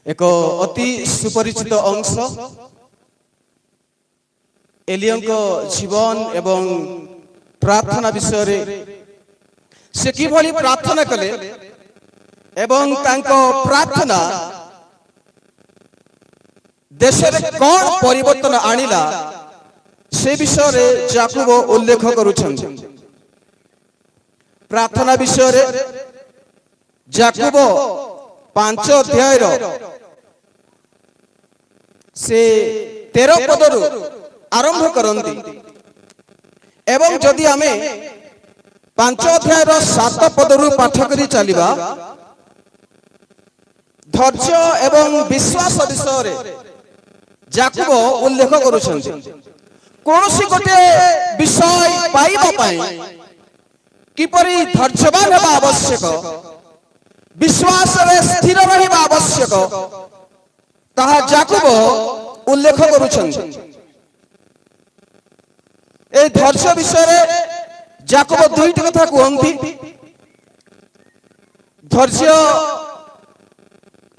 एक अति सुपरिचित अंश एलियंको जीवन एवं प्रार्थना विषय रे से किभली प्रार्थना कले एवं तांको प्रार्थना देश रे कोन परिवर्तन आनिला से विषय रे याकूब उल्लेख करूछन। प्रार्थना विषय रे याकूब 5 अध्याय से 13 पदरु आरंभ करंती एवं जदि आमे 5 अध्याय 7 पदरु पाठ करी चलिबा धैर्य एवं विश्वास विषय रे याकूब उल्लेख करूछन्ति। कोनोसी गोटे विषय पाइबा पई किपरि धैर्यवान हेबा आवश्यक, विश्वास रे स्थिर रहिबा आवश्यक ताहा याकूब उल्लेख करूछन्ति। ए धैर्य विषय रे याकूब दुईटी कथा कहंती। धैर्य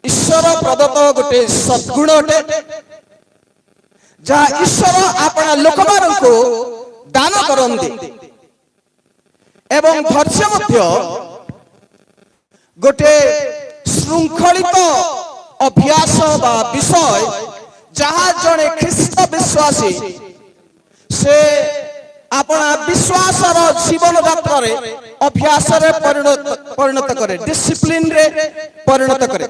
ईश्वर प्रदत्त गोटे सद्गुण अटे जहाँ ईश्वर अपना लोक मानकु दान करंती एवं धैर्य मध्य गोटे श्रृंखलित अभ्यास बा विषय जहाँ जने ख्रीष्ट विश्वासी से अपना विश्वास जीवन यात्रा रे अभ्यास रे परिणत करे, डिसिप्लिन रे परिणत करे।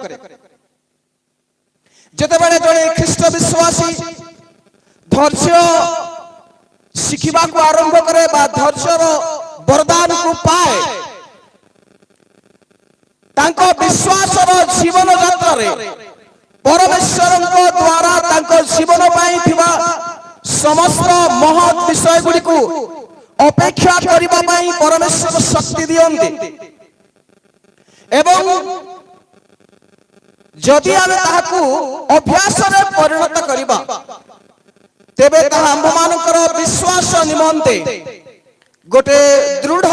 जेतेबेले जने ख्रीष्ट विश्वासी धैर्य शिखिबा को आरंभ करे बा धैर्यर वरदान को पाए तांको विश्वास जीवन यात्रा रे परमेश्वर द्वारा तांको जीवन पाई थिबा समस्त महत् विषय गुडी को अपेक्षा करिबा पाई परमेश्वर शक्ति दियंती एवं जदि आमे ताहाकू अभ्यास रे परिणत करिबा तेबे ताहा आम्भमानकर विश्वास निमंते गोटे दृढ़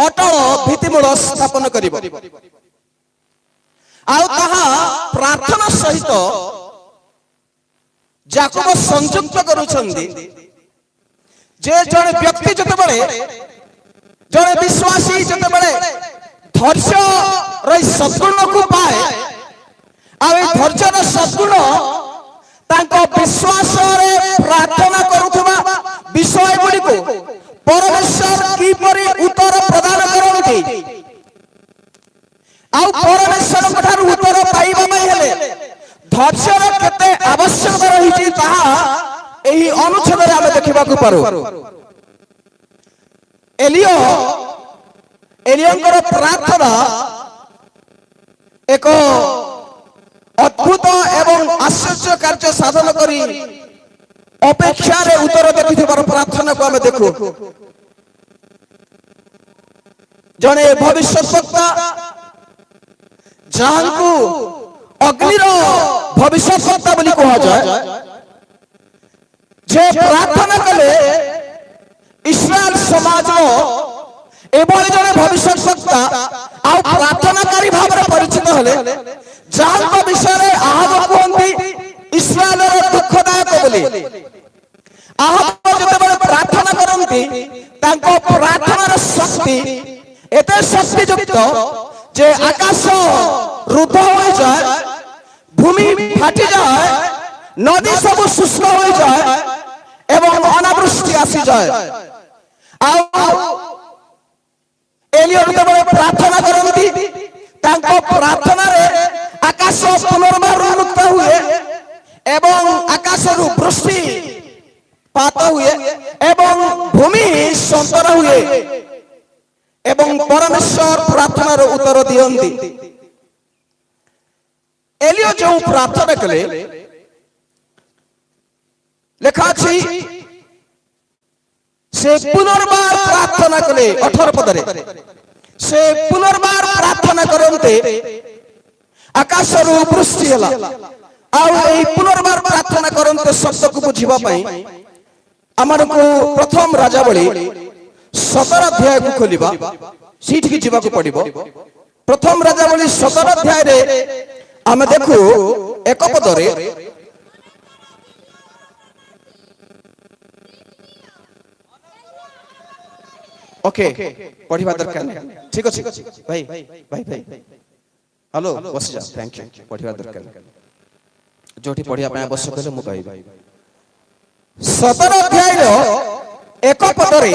अटल भित्तिमूल स्थापन करिबो। आउ ताहा प्रार्थना सहित याकूब संयुक्त करूछन्ति जे जने व्यक्ति जतेबेले जने विश्वासी जतेबेले धैर्य रे सद्गुण को पाए आ ए धैर्य रे सद्गुण तांको विश्वास रे प्रार्थना करूथबा विषय गुडी को परमेश्वर किपरि उत्तर प्रदान करंती आ परमेश्वर कठार उत्तर पाइबा मै हेले धैर्य केते आवश्यक रही ताहा एही अनुच्छेद रे आमे देखिबा को पारो। एलियंकर प्रार्थना एक अद्भुत एवं आश्चर्य कार्य साधन करी अपेक्षा रे उत्तर देखिथिबार प्रार्थना को आमे देखु। जने भविष्यवक्ता जाहांकु अग्निर भविष्यवक्ता बोली कहा जाए जे प्रार्थना कले इस्राएल समाज एभली जने भविष्यवक्ता आ प्रार्थनाकारी भाव परिचित हले जहां विषय रे आहब कहंती इस्राएल रो दुखदायक बोली आहब जते प्रार्थना करंती तांको प्रार्थनार शक्ति एते शक्ति युक्त जे आकाश रुद्ध हो जाए, भूमि फाटी जाए, नदी सब शुष्क हो जाए एवं अनावृष्टि आसी जाए। एलियन जब प्रार्थना करंती तांको प्रार्थना रे आकाश पुनर्बार उन्मुक्त हुए एवं आकाश रु वृष्टि पात हुए एवं भूमि संतर हुए एवं परमेश्वर प्रार्थना रो उत्तर दियंती। एलियो जो प्रार्थना कले लेखा छी से पुनर्बार प्रार्थना कले 18 पदरे से पुनर्बार प्रार्थना करंते आकाश रु वृष्टि हला आ एही पुनर्बार प्रार्थना करंते शब्द को बुझिबा पई हमर को प्रथम राजावली 17 अध्याय को खोलिबा सीठ की जीवा को पड़िबो। प्रथम राजावली 17 अध्याय रे आमे देखु एक पदरे ओके पढ़िबा दरकार ठीक अछि भाई भाई भाई हेलो बस जा थैंक यू पढ़िबा दरकार जोठी पढ़िया पे आवश्यक हेले मु कहि 17 अध्याय रो एक पदरे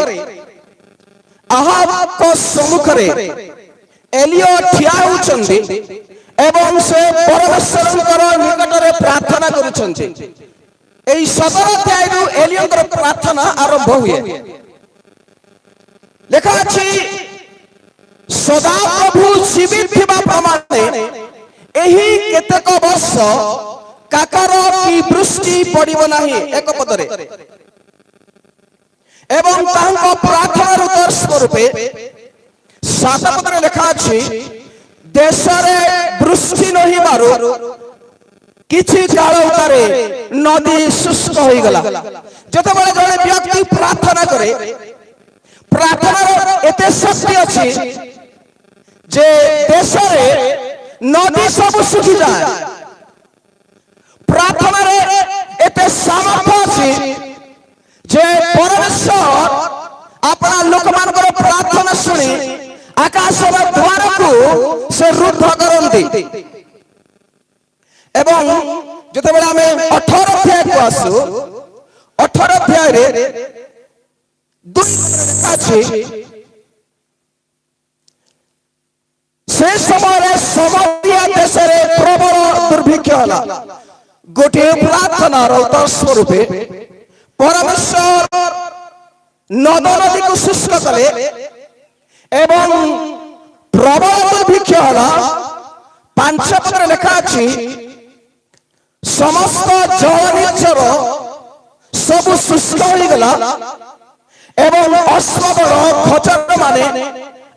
अहाब को सम्मुख रे एलियो ठिया होचंदी एवं से परमेश्वरଙ୍କର निकटरे प्रार्थना करूछंती एई 17 अध्याय रो एलियोଙ୍କର प्रार्थना आरंभ हुए लेखा अछि सदा प्रभु जीवित थिबा प्रमाणे एही केतेक वर्ष काकर की वृष्टि पड़िबो नाही एक पदरे एवं तांको प्रार्थनार उत्तर स्वरूपे 7 पदरे लेखा अछि देश रे वृष्टि नहि मारो किछि काल उतारे नदी शुष्क होई गला जते बळे जणे व्यक्ति प्रार्थना करे प्रार्थनार एते शक्ति अछि जे देश रे नदी सब सुखी जाय प्रार्थनार एते सामर्थ्य अछि जे परमेश्वर अपना लोक मानकर प्रार्थना सुनी आकाशर द्वार को से रुद्ध करंती एवं जते बेला हमें 18 अध्याय को आसु 18 अध्याय रे दुई अछि से समय समरिया देश रे प्रबल दुर्भिक्ष होला गोटे प्रार्थनार उत्तर स्वरूपे परमेश्वर नद नदी को शुष्क कले एवं प्रबल दुर्भिक्ष होला 5 पदरे लेखा अछि समस्त जल निचर सब शुष्क होई गला एवं अश्वबल खचर माने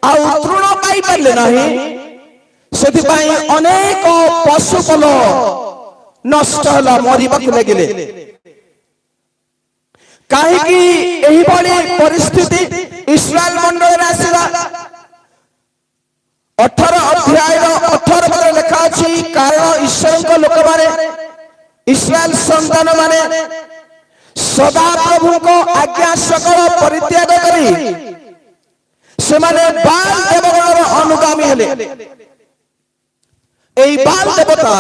आ तृण पाई पाले नाही सेति पई अनेक पशुपल नष्ट होला मरिबाक लागिले काहे कि एही बड़ी परिस्थिति इस्राएल मंडल रे आसीला 18 अध्याय 18 पद लिखा अछि कारण ईश्वर को लोक माने इस्राएल संतान माने सदा प्रभु को आज्ञा सकल परित्याग करी से माने बाल देवतार अनुगामी हेले एई बाल देवता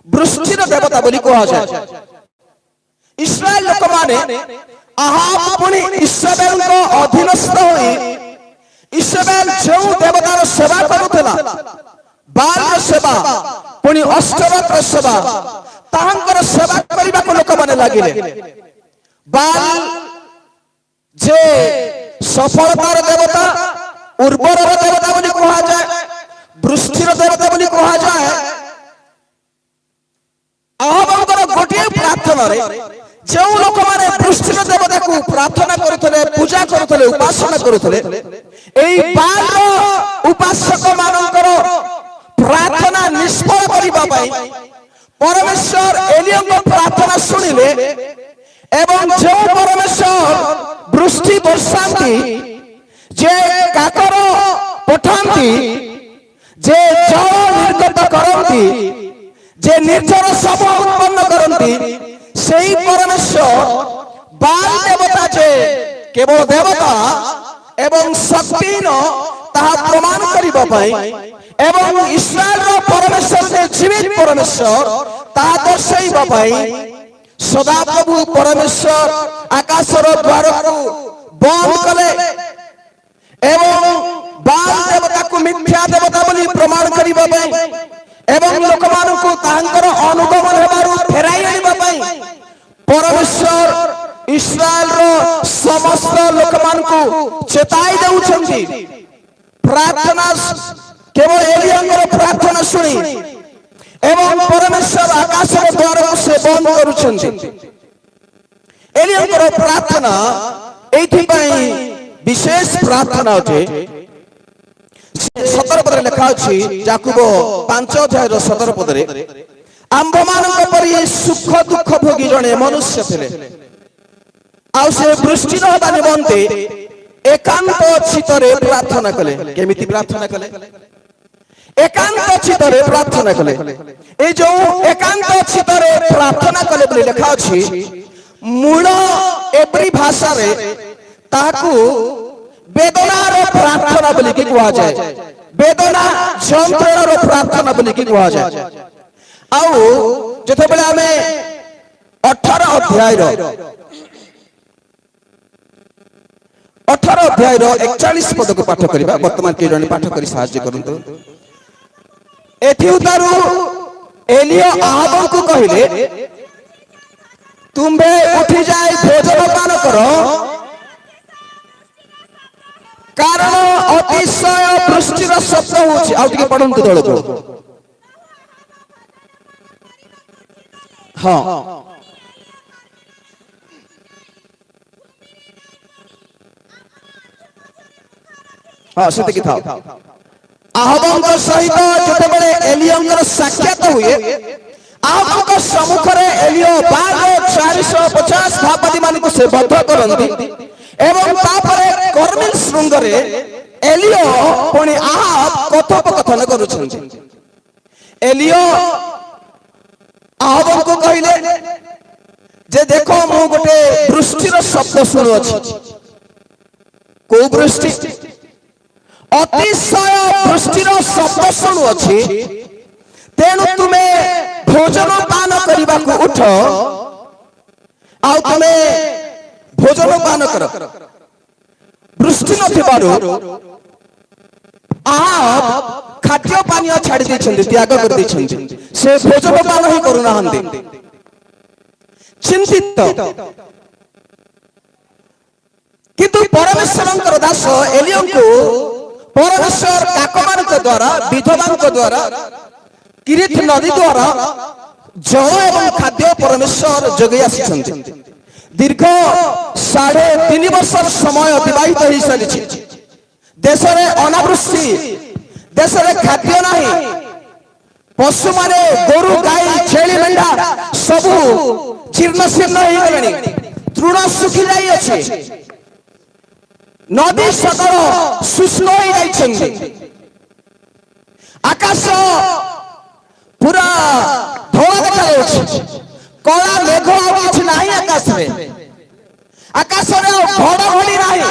वृष्टिर देवता बोली कहा जाय इस्राएल लोक माने आहाब पुनी इस्राएल को अधीनस्थ होई इस्राएल जो देवतार सेवा करूथला बाल सेवा पुनी अष्टवक्र सेवा तांकर सेवा करिबा को लोक माने लागिले बाल जे सफलतार देवता उर्वरर देवता बोली कहा जाय वृष्टिर देवता बोली कहा जाय आहाबंकर गोटे प्रार्थना रे जो लोक माने वृष्टिर देवता को प्रार्थना करूथले पूजा करूथले उपासना करूथले एई बाल उपासक मानकर प्रार्थना निष्फल करिबा पई परमेश्वर एलिया को प्रार्थना सुनिले एवं जो परमेश्वर वृष्टि वर्षांती जे काकर पठांती जे जल निर्गत करंती जे निर्जर सब उत्पन्न करंती सेही परमेश्वर बाल देवता जे केवल देवता एवं शक्ति न ताहा प्रमाण करिबा पई एवं इस्राएल रो परमेश्वर जे जीवित परमेश्वर ताहा दर्शाइबा पई सदा प्रभु परमेश्वर आकाशर द्वार को बंद कले एवं बाल देवता को मिथ्या देवता बोली प्रमाण करिबा पई एवं लोक मानकु तांकर अनुगमन हेबारु फेराई आनिबा पई परमेश्वर इस्राएल रो समस्त लोक मानकु चेताई देउछंती प्रार्थना केवल एलियाଙ୍କର प्रार्थना सुनी एवं परमेश्वर आकाशर द्वार से बंद करूछंती एलियाଙ୍କର प्रार्थना एथि पई विशेष प्रार्थना अटे 17 पदरे लिखा अछि याकूब 5 अध्याय 17 पदरे आंबमानक परि सुख दुख भोगी जणे मनुष्य थिले आ से वृष्टि रहबा निमंते एकांत चित्तरे प्रार्थना कले केमिति प्रार्थना कले एकांत चित्तरे प्रार्थना कले ए जो एकांत चित्तरे प्रार्थना कले बोली लिखा अछि मूल एवरी भाषा रे ताकू वेदनार प्रार्थना बोली कि कुआ जाए वेदना यंत्रणार प्रार्थना बोली कि कुआ जाए आउ जथे बेले हमें 18 अध्याय रो 18 अध्याय रो 41 पद को पाठ करिबा वर्तमान के जने पाठ करी सहाय्य करंतु एथि उतारू एलिया आहाब को कहिले तुम्बे उठी जाए भोजन पान करो कारण अतिशय वृष्टिर शब्द होछि आ टिके पढंतु दळ को हां हां से देखि था आहाबଙ୍କ सहित जते बेले एलियाଙ୍କର साक्षात हुए आहाबଙ୍କ सम्मुखरे एलिया बाग 450 भापति मानको से बद्ध करंती एवं तापरे कर्मिल शृंगरे एलिया पुणी आहाब कथोपकथन करूछन्ति एलिया आहाबଙ୍କୁ कहिले जे देखो मु गोटे वृष्टिर शब्द सुनु अछि को वृष्टि अतिशय वृष्टिर शब्द शुणु अछि तेणु तुमे भोजन पान करबा को उठ आ तुमे भोजन पान कर वृष्टि नथिबारु आप खाद्य पानीय छाड़ी दैछन्ति त्याग कर दैछन्ति से भोजन पान ही करू नाहंती चिंतित किंतु परमेश्वरंकर दास एलियंको परमेश्वर काकमानक द्वारा विधवानक द्वारा किरीत नदी द्वारा जल एवं खाद्य परमेश्वर जगै आछन्ति दीर्घ 3.5 वर्ष समय अतिबाहित हो सारी देश में अनावृष्टि देश में खाद्य नहीं पशु माने गोरु गाई छेली मेंढा सबू जीर्ण शीर्ण हो गले तृण सुखी जाई अछि नदी सकल शुष्क हो जाइछन्ति आकाश पूरा धोला देखा जाउछि कला मेघ आ किछ नाही आकाश रे आकाश रे घड़घड़ी नाही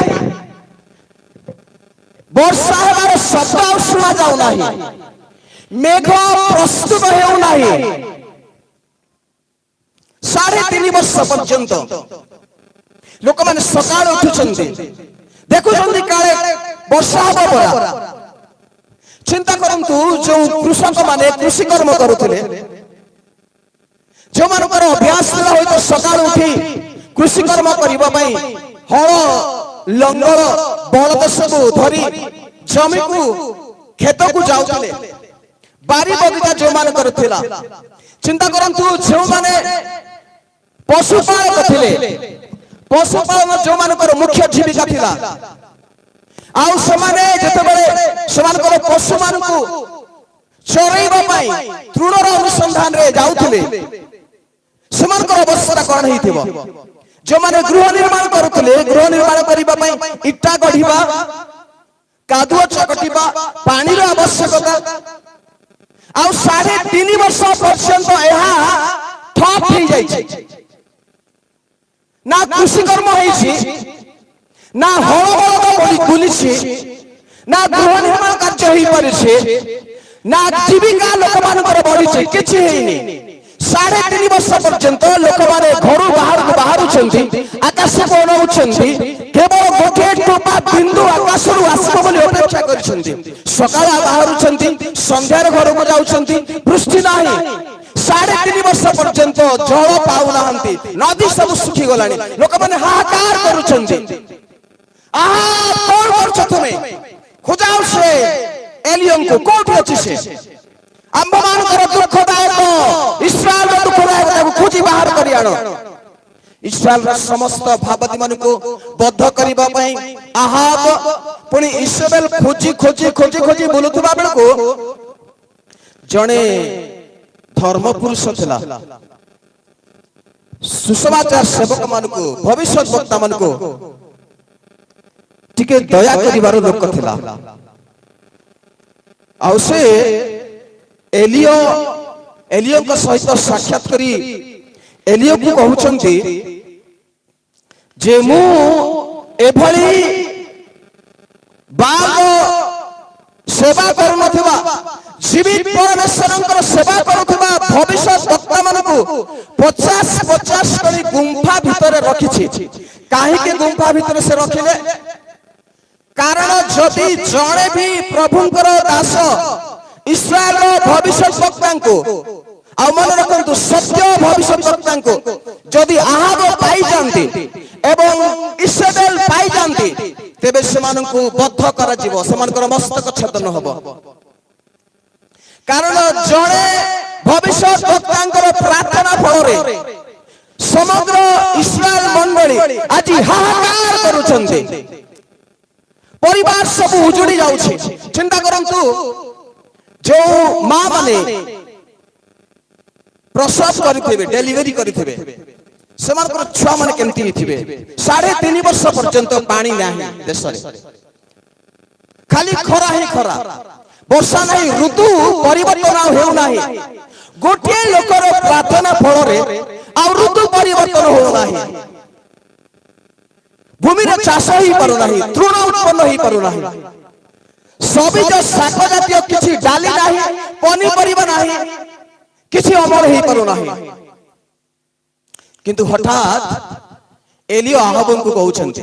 वर्षा हेबार शब्द सुना जाउ नाही मेघ प्रस्तुत हेउ नाही 3.5 वर्ष पर्यंत लोक माने सकाळ उठुछन्ति देखुछन्ति काले वर्षा हबो परा चिंता करंतु जो कृषक माने कृषि कर्म करुथिले जो मानकर अभ्यास होला होय तो सकाळ उठी कृषि कर्म करिबा पई हळ लंगर बळद सब धरी जमी को खेत को जाउथिले बारी बगीचा जो मानकर थिला चिंता करंतु जो माने पशुपालक थिले पशुपालन जो मानकर मुख्य जीविका थिला आउ समाने जते बेले समानकर पशु मानकु चरैबा पई तृणर अनुसंधान रे जाउथिले समानकर अवस्था कोन हेतिबो जो माने गृह निर्माण करुथिले गृह निर्माण करिबा पई इट्टा गढिबा कादुआ चकटिबा पानी रो आवश्यकता आउ 3.5 वर्ष पर्यंत एहा ठप हो जाई ना कृषि कर्म होईछि ना हळ बळद बुलिछि ना गृह निर्माण कार्य होई परिछि ना जीविका लोक मानकर बढ़िछि किछि हेइनी 3.5 वर्ष पर्यंत लोक माने घर बाहर छन्ति आकाश को अनौछन्ति केवल गोटे टोपा बिंदु आकाश रु आसब बोली अपेक्षा करछन्ति सकाळ बाहर छन्ति संध्यार घर को जाउछन्ति वृष्टि नाही 3.5 वर्ष पर्यंत जल पाउ नाहंती नदी सब सुखी गलानी लोक माने हाहाकार करूछन्ति आहा कोन करछ तुमे खोजाओ से एलियन को कोठी अछि से आंबमान कर दुखदायक इस्राएल रो दुखदायक ताको खोजी बाहर करी आनो इस्राएल रो समस्त भावती मन को बद्ध करिबा पई आहाब पुनी इस्राएल खोजी बोलुथबा बेल को जणे धर्म पुरुष थिला सुसमाचार सेवक मन को भविष्य वक्ता मन को टिके दया करिवारो लोक थिला ଆଉ ସେ ଏଲିଓଙ୍କ ସହିତ ସାକ୍ଷାତ କରି ଏଲିଓକୁ କହୁଛନ୍ତି ଯେ ମୁଁ ଏଭଳି ବାଲ ସେବା କରୁନଥିବା ଜୀବିତ ପରମେଶ୍ୱରଙ୍କର ସେବା କରୁଥିବା ଭବିଷ୍ୟତ ବକ୍ତା ମାନଙ୍କୁ 50 କରି ଗୁମ୍ଫା ଭିତରେ ରଖିଛି। କାହିଁକି ଗୁମ୍ଫା ଭିତରେ ସେ ରଖିଲେ? କାରଣ ଯଦି ଜଣେ ବି ପ୍ରଭୁଙ୍କର ଦାସ ଇସ୍ରାଏଲର ଭବିଷ୍ୟତ ବକ୍ତାଙ୍କୁ ଆଉ ମନେ ରଖନ୍ତୁ ସତ୍ୟ ଭବିଷ୍ୟତ ବକ୍ତାଙ୍କୁ ଯଦି ଆହାବ ପାଇଯାନ୍ତି ଏବଂ ଇସେବେଲ ପାଇଯାନ୍ତି ତେବେ ସେମାନଙ୍କୁ ବଦ୍ଧ କରାଯିବ, ସେମାନଙ୍କର ମସ୍ତକ ଛେଦନ ହେବ। କାରଣ ଜଣେ ଭବିଷ୍ୟତ ବକ୍ତାଙ୍କର ପ୍ରାର୍ଥନା ଫଳରେ ସମଗ୍ର ଇସ୍ରାଏଲ ମଣ୍ଡଳୀ ଆଜି ହାହାକାର କରୁଛନ୍ତି, ପରିବାର ସବୁ ଉଜୁଡ଼ି ଯାଉଛି। ଚିନ୍ତା କରନ୍ତୁ, ଯୋଉ ମା ମାନେ ପ୍ରସବ କରିଥିବେ, ଡେଲିଭରି କରିଥିବେ, ସେମାନଙ୍କର ଛୁଆ ମାନେ କେମିତି ହେଇଥିବେ? 3.5 ବର୍ଷ ପର୍ଯ୍ୟନ୍ତ ପାଣି ନାହିଁ ଦେଶରେ, ଖାଲି ଖରା ହିଁ ଖରା, ବର୍ଷା ନାହିଁ, ଋତୁ ପରିବର୍ତ୍ତନ ଆଉ ହେଉନାହିଁ। ଗୋଟିଏ ଲୋକର ପ୍ରାର୍ଥନା ଫଳରେ ଆଉ ଋତୁ ପରିବର୍ତ୍ତନ ହେଉନାହିଁ, ଭୂମିରେ ଚାଷ ହେଇପାରୁନାହିଁ, ତୃଣ ଉତ୍ପନ୍ନ ହେଇପାରୁନାହିଁ, ସବୁଜ ଶାଗ ଜାତୀୟ କିଛି ଡାଲି ନାହିଁ, ପନିପରିବା ନାହିଁ, କିଛି ଅମଳ ହେଇପାରୁନାହିଁ। କିନ୍ତୁ ହଠାତ୍ ଏଲିଓ ଆହାବଙ୍କୁ କହୁଛନ୍ତି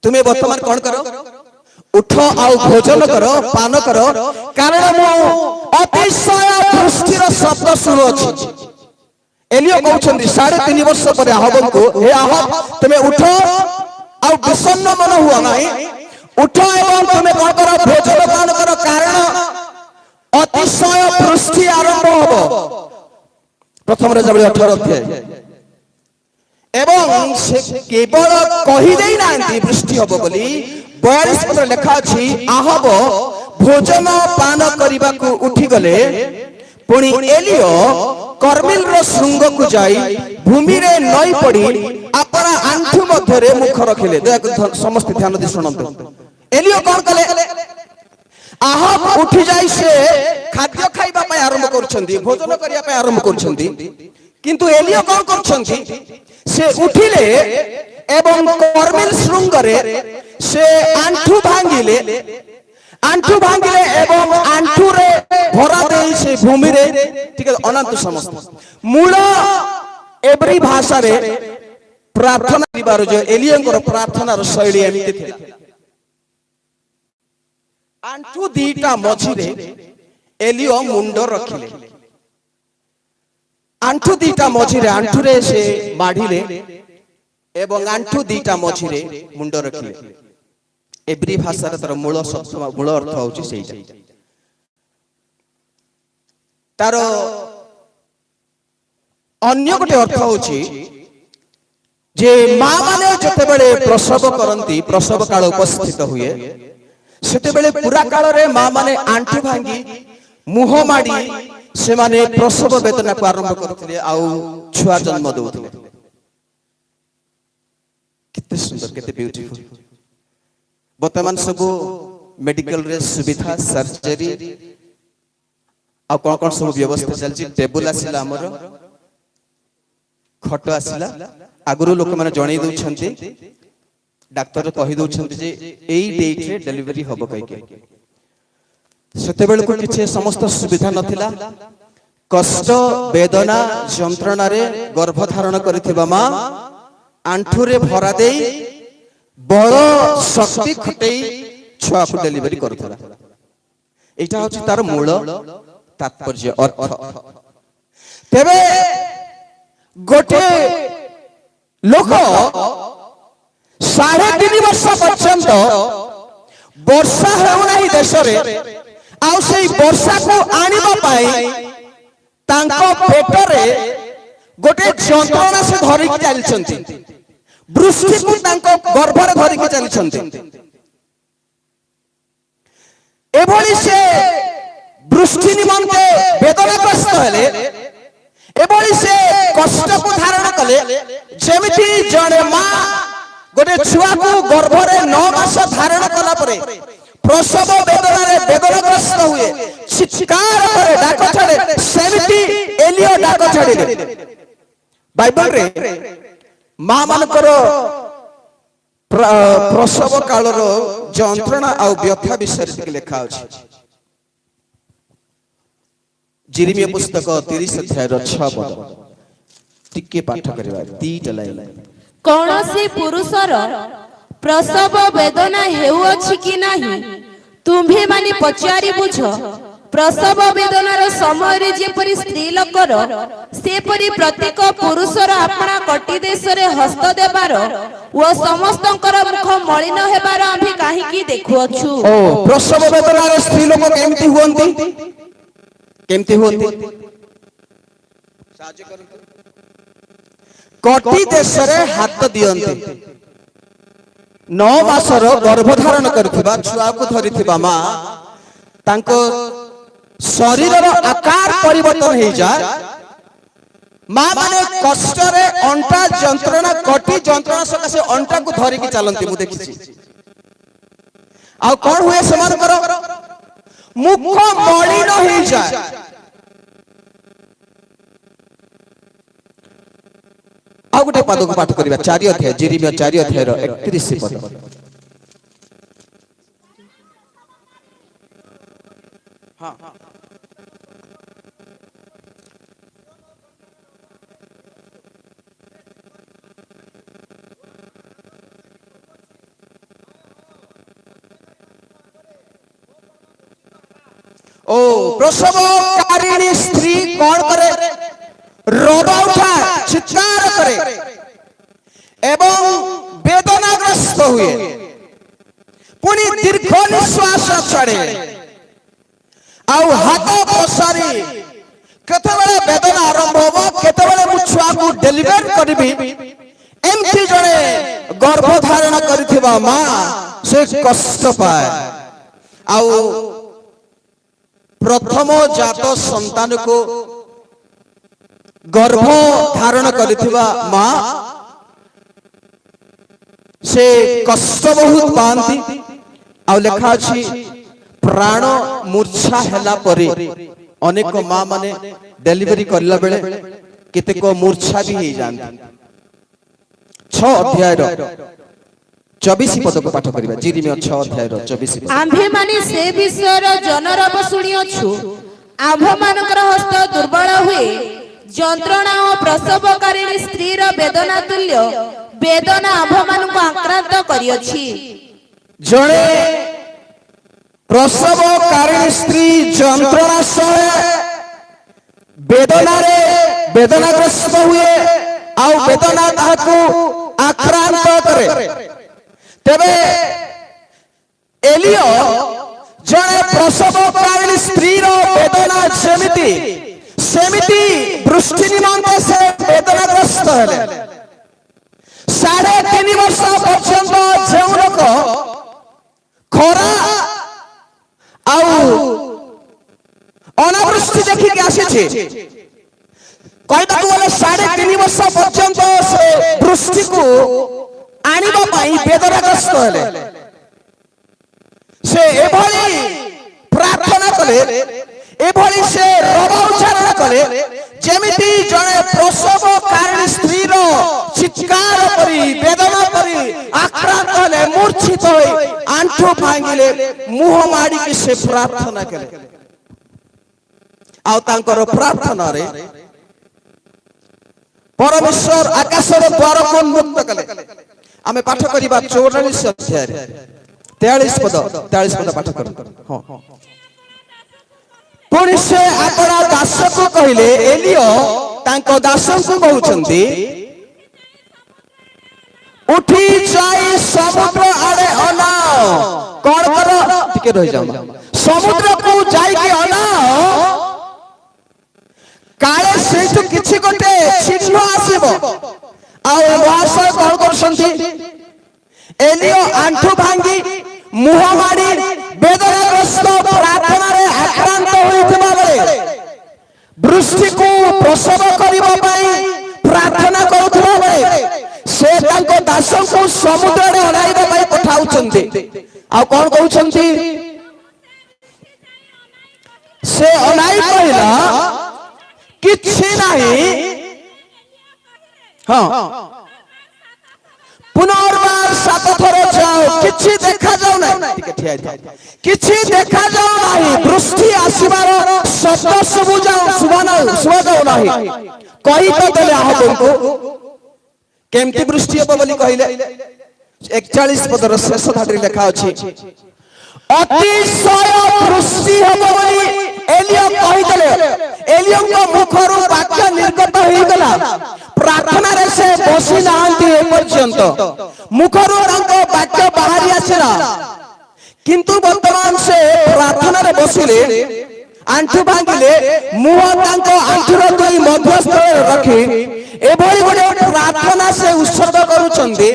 ତୁମେ ବର୍ତ୍ତମାନ କଣ କର? ଉଠ ଆଉ ଭୋଜନ କର, ପାନ କର, କାରଣ ମୁଁ ଅତିଶୟ ବୃଷ୍ଟିର ଶବ୍ଦ ଶୁଣୁଅଛି। ଏଲିଓ କହୁଛନ୍ତି 3.5 ବର୍ଷ ପରେ ଆହାବଙ୍କୁ, ହେ ଆହାବ ତୁମେ ଉଠ ଆଉ ବିଷଣ୍ଣ ମନ ହୁଅ ନାହିଁ, ଉଠ ଏବଂ ତୁମେ କଣ କର? ଭୋଜନ ପାନ କର, କାରଣ ଅତିଶୟ ବୃଷ୍ଟି ଆରମ୍ଭ ହବ। ପ୍ରଥମ ରାଜାବଳୀ 18 ଅଧ୍ୟାୟ। ଏବଂ ସେ କେବଳ କହିଦେଇ ନାହାନ୍ତି ବୃଷ୍ଟି ହବ ବୋଲି, 42 ପଦରେ ଲେଖା ଅଛି ଆହାବ ଭୋଜନ ପାନ କରିବାକୁ ଉଠିଗଲେ। ପୁଣି ଏଲିଓ କର୍ମିଲର ଶୃଙ୍ଗକୁ ଯାଇ ଭୂମିରେ ନଈ ପଡ଼ି ଆପଣା ଆଣ୍ଠୁ ମଧ୍ୟରେ ମୁଖ ରଖିଲେ। ସମସ୍ତେ ଧ୍ୟାନ ଦେଇ ଶୁଣନ୍ତୁ। ଏଲିଓ କଣ କଲେ? ଆହାବ ଉଠି ଯାଇ ସେ ଖାଦ୍ୟ ଖାଇବା ପାଇଁ ଆରମ୍ଭ କରୁଛନ୍ତି, ଭୋଜନ କରିବା ପାଇଁ ଆରମ୍ଭ କରୁଛନ୍ତି। କିନ୍ତୁ ଏଲିଓ କଣ କରୁଛନ୍ତି? ସେ ଉଠିଲେ ଏବଂ କର୍ମିଲ ଶୃଙ୍ଗରେ ସେ ଆଣ୍ଠୁ ଭାଙ୍ଗିଲେ ଏବଂ ଆଣ୍ଠୁରେ ଭରା ଦେଇ ସେ ଭୂମିରେ, ଟିକେ ଅନାନ୍ତୁ ସମସ୍ତ, ମୂଳ ଏବ୍ରି ଭାଷାରେ ପ୍ରାର୍ଥନା କରିବାର ଯେ ଏଲିଓଙ୍କର ପ୍ରାର୍ଥନାର ଶୈଳୀ ଏମିତି ଥିଲା। ଆଣ୍ଠୁ ଦିଟା ମଝିରେ ଏଲିଓ ମୁଣ୍ଡ ରଖିଲେ, ଆଣ୍ଠୁ ଦିଟା ମଝିରେ, ଆଣ୍ଠୁରେ ସେ ମାଢିଲେ ଏବଂ ଆଣ୍ଠୁ ଦିଟା ମଝିରେ ମୁଣ୍ଡ ରଖିଲେ। ଏବ୍ରି ଭାଷାରେ ତାର ମୂଳ ଅର୍ଥ ହଉଛି ସେଇଟା। ତାର ଅନ୍ୟ ଗୋଟେ ଅର୍ଥ ହଉଛି ଯେ ମା ମାନେ ଯେତେବେଳେ ପ୍ରସବ କରନ୍ତି, ପ୍ରସବ କାଳ ଉପସ୍ଥିତ ହୁଏ, ସେତେବେଳେ ପୁରା କାଳରେ ମା ମାନେ ଆଣ୍ଠୁ ଭାଙ୍ଗି ମୁହଁ ମାଡ଼ି ସେମାନେ ପ୍ରସବ ବେଦନାକୁ ଆରମ୍ଭ କରୁଥିଲେ ଆଉ ଛୁଆ ଜନ୍ମ ଦେଉଥିଲେ। କେତେ ସୁନ୍ଦର, କେତେ ବିୟୁଟିଫୁଲ। ବର୍ତ୍ତମାନ ସବୁ ମେଡିକାଲରେ ସୁବିଧା, ସର୍ଜରୀ ଆଉ କଣ କଣ ସବୁ ବ୍ୟବସ୍ଥା ଚାଲିଛି। ଟେବୁଲ ଆସିଲା, ଆମର ଖଟ ଆସିଲା। ଆଗରୁ ଲୋକମାନେ ଜଣେଇ ଦଉଛନ୍ତି, ଡାକ୍ତର କହି ଦଉଛନ୍ତି ଯେ ଏଇ ଡେଟରେ ଡେଲିଭରି ହବ କହିକି। ସେତେବେଳକୁ କିଛି ସମସ୍ତ ସୁବିଧା ନଥିଲା। କଷ୍ଟ, ବେଦନା, ଯନ୍ତ୍ରଣାରେ ଗର୍ଭଧାରଣ କରିଥିବା ମା ଆଣ୍ଠୁରେ ଭରା ଦେଇ ବଳ ଶକ୍ତି ଖଟେଇ ଛୁଆକୁ ଡେଲିଭରି କରୁଥିଲା। ଏଇଟା ହଉଛି ତାର ମୂଳ ତାତ୍ପର୍ଯ୍ୟ, ଅର୍ଥ। ତେବେ ଗୋଟେ ଲୋକ 3.5 ବର୍ଷ ପର୍ଯ୍ୟନ୍ତ ବର୍ଷା ହେଉନାହିଁ ଦେଶରେ, ଆଉ ସେଇ ବର୍ଷାକୁ ଆଣିବା ପାଇଁ ତାଙ୍କ ପେଟରେ ଗୋଟେ ଯନ୍ତ୍ରଣା ସେ ଧରିକି ଚାଲିଛନ୍ତି, ବୃଷ୍ଟିକୁ ତାଙ୍କ ଗର୍ଭରେ ଧରିକି ଚାଲିଛନ୍ତି। ଏଭଳି ସେ ବୃଷ୍ଟି ନିମନ୍ତେ ବେଦନାଗ୍ରସ୍ତ ହେଲେ, ଏଭଳି ସେ କଷ୍ଟକୁ ଧାରଣ କଲେ ଯେମିତି ଜଣେ ମା ଗୋଟେ ଛୁଆକୁ ଗର୍ଭରେ 9 ମାସ ଧାରଣ କଲା ପରେ प्रसव वेदना रे वेदनाग्रस्त हुए चित्कार करे डाक छाड़े सेमिति एलियो डाक छाड़े बाइबल रे मां मानकर प्रसव काल रो जंत्रणा आ व्यथा विषय लिखा अछि जिरिमिया पुस्तक 30 अध्याय 6 पद टिके पाठ करबा 3 लाइन कौनसी पुरुषर प्रसव वेदना हेउअछि कि नाही तुम्भे माने पचारि बुझ प्रसव वेदनार समय जेपरि स्त्री लोकर सेपरि प्रत्येक पुरुषर अपना कटी देश रे हस्त देबार ओ समस्तंकर मुख मलिन हेबार आम्ही काहेकि देखुअछु। ओ प्रसव वेदनार स्त्री लोक केमती होती साहाय्य करते कटी देश रे हाथ दियंते 9 मासर गर्भधारण करथिबा छुआ को धरिथिबा मां तांको शरीर आकार परिवर्तन हो जाए मां माने कष्ट रे अंटा जंत्रणा कटी जंत्रणा सकाशे अंटा को धरिकी चलंती मु देखिछि आ कोन हुए समान करो मुख मलिन हो जाए आ गोटे पद को पाठ करिबा 4 अध्याय जिरिमिया 4 अध्याय रो 31 पद हां ओ प्रसवकारिणी स्त्री कौन करे रोद उठाए चित्कार करे एवं वेदनाग्रस्त हुए पुनी दीर्घ निश्वास छाड़े आउ हाथ पसारी केतेबेले वेदना आरंभ होबो केतेबेले मु छुआ को डेलीवर करबी एमती जणे गर्भधारण करथिबा मां से कष्ट पाए आउ प्रथम जात संतान को गर्भ धारण करथिबा मां से कष्ट बहुत पांती आ लेखा अछि प्राण मूर्छा हेला परे अनेक मां माने डेलीवरी करला बेले केतेक मूर्छा भी हे जानती 6 अध्याय रो 24 पद को पाठ करिबा जिरिमिया 6 अध्याय रो 24 पद आम्भे माने से विषय रो जनरब सुनियछु आम्भ मानकर हस्त दुर्बल हुए जंत्रणा और प्रसवकारिणी स्त्री रो वेदना तुल्य वेदना आम्भ मानक आक्रांत करियछि जणे प्रसवकारिणी स्त्री जंत्रणा सह वेदना रे वेदनाग्रस्त हुए आ वेदना ताकू आक्रांत करे तेबे एलियो जणे प्रसवकारिणी स्त्री रो वेदना सेमिति वृष्टि निमंते से वेदनाग्रस्त हेले 3.5 वर्ष पर्यंत जेउ लोक खरा आउ अनावृष्टि देखि के आसी छे कहता को बोले 3.5 वर्ष पर्यंत से वृष्टि को आनिबा पाई वेदनाग्रस्त हेले से एभली प्रार्थना कले एभली से रब उच्चारण कले जेमिति जणे प्रसवकारिणी स्त्री रो चित्कार करी वेदना करी आक्रांत हेले मूर्छित होई आंठो भांगिले मुह माडी के से प्रार्थना कले आ तांकर प्रार्थना रे परमेश्वर आकाशर द्वार को उन्मुक्त कले आमे पाठ करिबा 44 अध्याय 43 पद पाठ कर हां पुणी से आपना दास को कहिले एलियो तांको दास को कहउछंती उठी जाई समुद्र आड़े अनाओ कोन करो टिके रहि जाओ समुद्र को जाई के अनाओ काले सेठु किछि गोटे चिन्ह आसीबो आ वासय कोन करसंती एलियो आंठू भांगी मुह माडी वेदनाग्रस्त प्रार्थना रे आक्रांत होइथिबा बेले वृष्टि को प्रसव करिबा पई प्रार्थना करूथिबा बेले से तांको दास को समुद्र रे हराइबा पई ପଠାଉଛନ୍ତି ଆଉ କଣ କହୁଛନ୍ତି ସେ ଅନାଇ କହିଲା କିଛି ନାହିଁ ହଁ পুনর্বার 7 থর যাও কিছু দেখা যাও না ঠিক ঠিয়া থাও কিছু দেখা যাও নাই বৃষ্টি আসিবার শব্দ শুভু যাও শুভা যাও নাই কই তো দেলে আহতଙ୍କୁ কেমতি বৃষ্টি হবে বলি কইলে 41 পদর শেষ ধাড়ি লেখা আছে অতিশয় বৃষ্টি হবে বলি এলিও কইদেলে এলিওଙ୍କ মুখରୁ বাক্য ନିର୍ଗତ ହୋଇଗଲା ପ୍ରାର୍ଥନାରେ ସେ ବସି ନାହାନ୍ତି ଏ ପର୍ଯ୍ୟନ୍ତ ମୁଖରୁ ତାଙ୍କ ବାକ୍ୟ ବାହାରି ଆସିଲା କିନ୍ତୁ ବର୍ତ୍ତମାନ ସେ ପ୍ରାର୍ଥନାରେ ବସିଲେ ଆଣ୍ଠୁ ଭାଙ୍ଗିଲେ ମୁହଁ ତାଙ୍କ ଆଣ୍ଠୁର ଦୁଇ ମଧ୍ୟସ୍ଥଳରେ ରଖି ଏଭଳି ଗୋଟେ ପ୍ରାର୍ଥନା ସେ ଉତ୍ସର୍ଗ କରୁଛନ୍ତି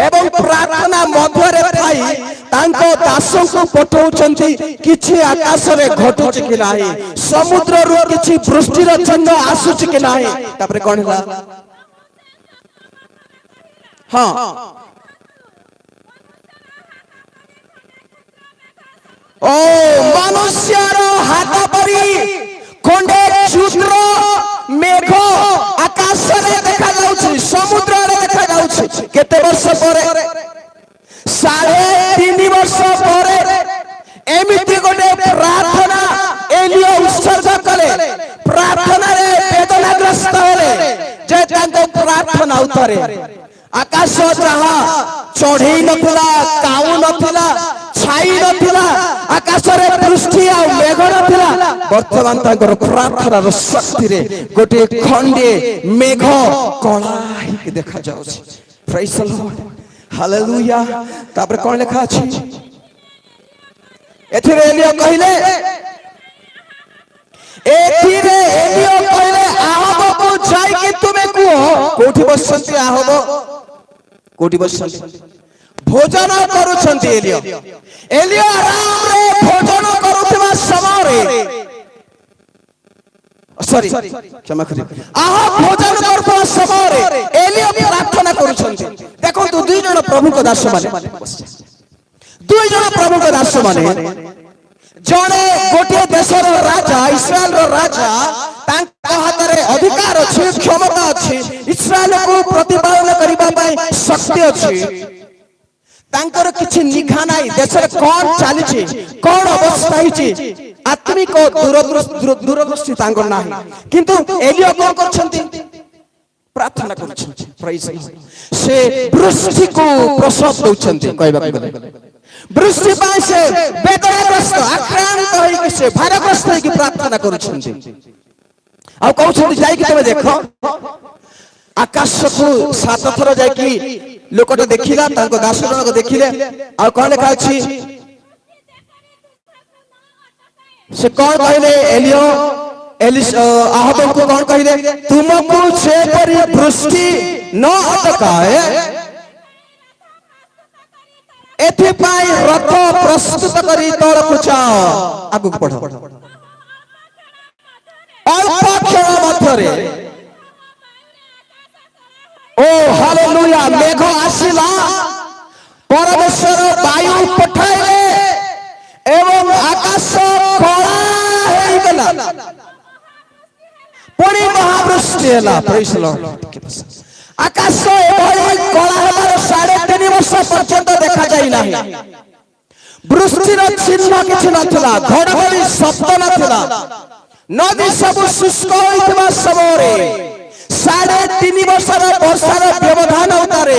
ଏବଂ ପ୍ରାର୍ଥନା ମଧ୍ୟରେ ଥାଇ ତାଙ୍କ ଦାସଙ୍କୁ ପଠଉଛନ୍ତି କିଛି ଆକାଶରେ ଘଟୁଛି କି ନାହିଁ ସମୁଦ୍ରରୁ କିଛି ବୃଷ୍ଟିର ଚିହ୍ନ ଆସୁଛି କି ନାହିଁ ତାପରେ କଣ ହେଲା ହଁ ଓ ମନୁଷ୍ୟର ହାତ ପରି ଖଣ୍ଡେ କ୍ଷୁଦ୍ର মেঘ আকাশে দেখা যাচ্ছে সমুদ্রে দেখা যাচ্ছে কেতে বর্ষ পরে 3.5 বর্ষ পরে এমিতি গোটে প্রার্থনা এলিও উৎসর্গ কলে প্রার্থনারে বেদনাগ্রস্ত হলে যে তাଙ୍କ প্রার্থনা উত্তরে আকাশ যাহা চঢ়েই নথিলা কাউ নথিলা ছাই নথিলা আকাশরে বৃষ্টি আর মেঘ নথিলা বর্তমান তাଙ୍କର প্রার্থনার শক্তিরে গোটে খন্ডে মেঘ কলা হইকে দেখা যাচ্ছে প্রেজ দ্য লর্ড হালেলুয়া তারপরে কোন লেখা আছে এথিরে এলিও কহিলে আহবକୁ যাইকি তুমি কুহ কোঠি বসନ୍ତି আহব কোঠি বসନ୍ତି ভোজন କରୁଛନ୍ତି এলিও এলিও আরামরে ভোজন କରୁଥିବା ସମୟରେ সরি ক্ষমা করি আহব ভোজন କରୁଥିବା ସମୟରେ এলিও প্রার্থনা କରୁଛନ୍ତି দেখନ୍ତୁ দুই জন প্রভুଙ୍କ দাস মানে দুই জন প্রভুଙ୍କ দাস মানে জনে গোটিଏ ଦେଶର ରାଜା ଇସ୍ରାଏଲର ରାଜା ତାଙ୍କ ହାତରେ ଅଧିକାର ଅଛି କ୍ଷମତା ଅଛି ଇସ୍ରାଏଲକୁ ପ୍ରତିପାଳନ କରିବା ପାଇଁ ଶକ୍ତି ଅଛି ତାଙ୍କର କିଛି ନିଘା ନାହିଁ ଦେଶରେ କଣ ଚାଲିଛି କଣ ଅବସ୍ଥା ହେଇଛି ଆତ୍ମିକ ଦୂରଦୃଷ୍ଟି ତାଙ୍କର ନାହିଁ କିନ୍ତୁ ଏଲିଓ କଣ କରୁଛନ୍ତି ପ୍ରାର୍ଥନା କରୁଛନ୍ତି ପ୍ରେଜ ସେ ବୃଷ୍ଟିକୁ ପ୍ରସବ ଦଉଛନ୍ତି କହିବାକୁ ଗଲେ ବୃଷ୍ଟି ପାଇଁ ସେ ବେଦନାଗ୍ରସ୍ତ ଆକ୍ରାନ୍ତ ହୋଇକି ସେ ଭାରଗ୍ରସ୍ତ ହୋଇକି ପ୍ରାର୍ଥନା କରୁଛନ୍ତି ଆଉ କହୁଛନ୍ତି ଯାଇକି ତମେ ଦେଖ ଆକାଶକୁ 7 ଥର ଯାଇକି ଲୋକଟା ଦେଖିଲା ତାଙ୍କ ଦାସ ଜଣକ ଦେଖିଲେ ଆଉ କଣ ଲେଖା ଅଛି ସେ କଣ କହିଲେ ଏଲିଓ ଆହବଙ୍କୁ କଣ କହିଲେ ତୁମକୁ ଯେପରି ବୃଷ୍ଟି ନ ଅଟକାଏ ଏଥିପାଇଁ ରଥ ପ୍ରସ୍ତୁତ କରି ତଳକୁ ଯାଅ ଆଗକୁ ପଢ ଅଳ୍ପ କ୍ଷଣ ମଧ୍ୟରେ ଓ ହାଲେଲୁୟା ମେଘ ଆସିଲା ପରମେଶ୍ୱର ବାୟୁ ପଠାଇଲେ ଏବଂ ଆକାଶ କଳା ହେଇଗଲା ପୁଣି ମହାବୃଷ୍ଟି ହେଲା ପ୍ରେଜ ଦ ଲର୍ଡ ଆକାଶ ଏଭଳି କଳା ହେବାର 3.5 ବର୍ଷ ପର୍ଯ୍ୟନ୍ତ ଦେଖାଯାଇ ନାହିଁ ବୃଷ୍ଟିର ଚିହ୍ନ କିଛି ନଥିଲା ଘଡ଼ଘଡ଼ି ଶବ୍ଦ ନଥିଲା ନଦୀ ସବୁ ଶୁଷ୍କ ହୋଇଥିବା ସମୟରେ 3.5 ବର୍ଷର ବର୍ଷାର ବ୍ୟବଧାନ ଉତ୍ତାରେ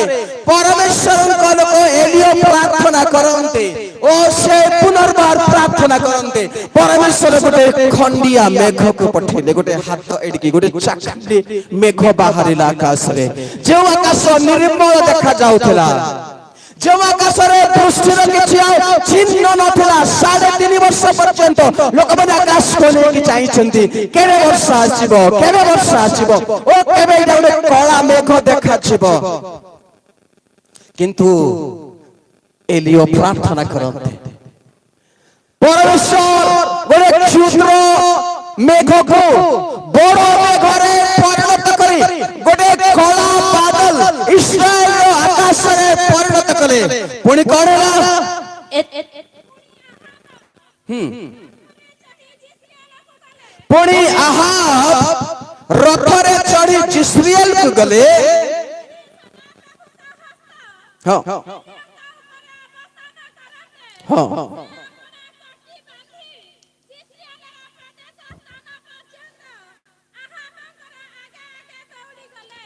ପରମେଶ୍ୱରଙ୍କ ଲୋକ ଏଲିଓ ପ୍ରାର୍ଥନା କରନ୍ତି ଓ ସେ ପୁନର୍ବାର ପ୍ରାର୍ଥନା କରନ୍ତି ପରମେଶ୍ୱର ଗୋଟେ ଖଣ୍ଡିଆ ମେଘକୁ ପଠେଇଲେ ଗୋଟେ ହାତ ଏଡିକି ଗୋଟେ ଚାଖଣ୍ଡି ମେଘ ବାହାରିଲା ଆକାଶରେ ଯେଉଁ ଆକାଶ ନିର୍ମଳ ଦେଖା ଯାଉଥିଲା ଯେଉଁ ଆକାଶରେ ବୃଷ୍ଟିର କିଛି ଚିହ୍ନ ନଥିଲା 3.5 ବର୍ଷ ପର୍ଯ୍ୟନ୍ତ ଲୋକମାନେ ଆକାଶକୁ ନେଇକି ଚାହିଁଛନ୍ତି କେବେ ବର୍ଷା ଆସିବ ଓ କେବେ ଗୋଟେ କଳା ମେଘ ଦେଖାଯିବ କିନ୍ତୁ ଏଲିଓ ପ୍ରାର୍ଥନା କରନ୍ତି ପରମେଶ୍ୱର ଗୋଟେ କ୍ଷୁଦ୍ର ମେଘକୁ ବଡ଼ ମେଘରେ ପରିଣତ କରି ଗୋଟେ କଳା ବାଦଲ ଇସ୍ରାଏଲର ଆକାଶରେ ପରିଣତ କଲେ पुणी कौन है पुणी आहाब रथरे चढ़ी जिस्रियल को गले हाँ हाँ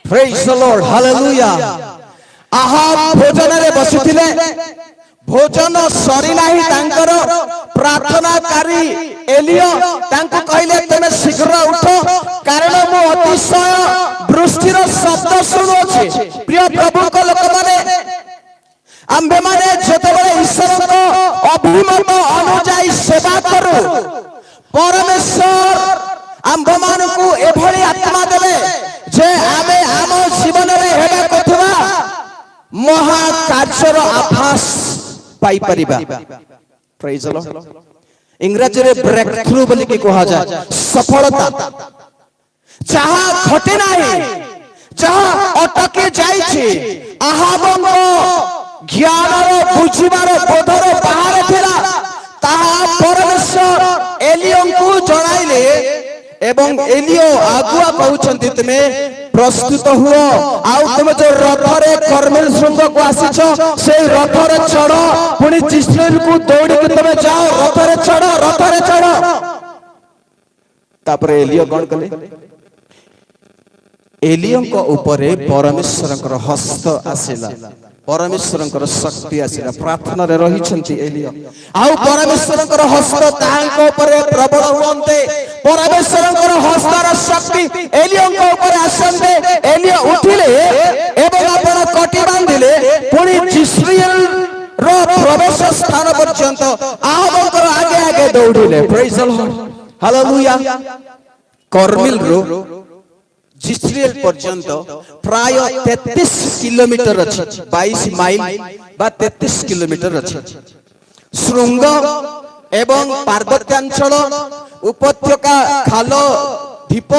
Praise the Lord, hallelujah. Ahab भोजन रे बसिथिले भोजन सरी नाही तांकर प्रार्थनाकारी एलियो तांको कहले तमे शीघ्र उठो कारण मु अतिशय वृष्टिर शब्द सुनुछि प्रिय प्रभु को लोक माने आम्भे माने जेतेबेले ईश्वर को अभिमत अनुଯାयी सेवा करू परमेश्वर आम्भ मानकु एभली आत्मा देबे जे आमे आम जीवन रे हेबा कथवा महा कार्यर आभास पाई परिबा प्रेज द लॉर्ड इंग्रजी रे ब्रेक थ्रू बोली के कहा जाय सफलता जहां घटे नाही जहां अटके जाई छी आहाबंग ज्ञान रो बुझिबार बोधर बाहर थिला ताहा परमेश्वर एलियो को जणाइले एवं एलियो आगुआ कहउछंती तमे प्रस्तुत हुओ आउ तुम जो रथरे कर्मेल शृंग को आसीछ से रथरे चढ़ पुणी जिस्रेल को दौड़ी के तुम जाओ रथरे चढ़ तापरे एलियो कौन कले एलियो को ऊपर परमेश्वर हस्त आसिला परमेश्वर शक्ति आसिला प्रार्थना रे रही छंती एलियो आउ परमेश्वर हस्त तांको ऊपर प्रबल हुअन्ते परमेश्वर हस्तर शक्ति एलियो को ऊपर आसन्ते एलियो उठिले एवं आपण कटी बांधिले पुणी जिस्रियल रो प्रवेश स्थान पर्यंत आहाबंकर आगे आगे दौड़िले प्रेज द लॉर्ड हालेलुया कर्मिल रो जिस्रियल पर्यंत प्राय 33 किलोमीटर अछि 22 माइल बा 33 किलोमीटर अछि शृंग एवं पार्वत्यांचल उपत्यका खाल ढीप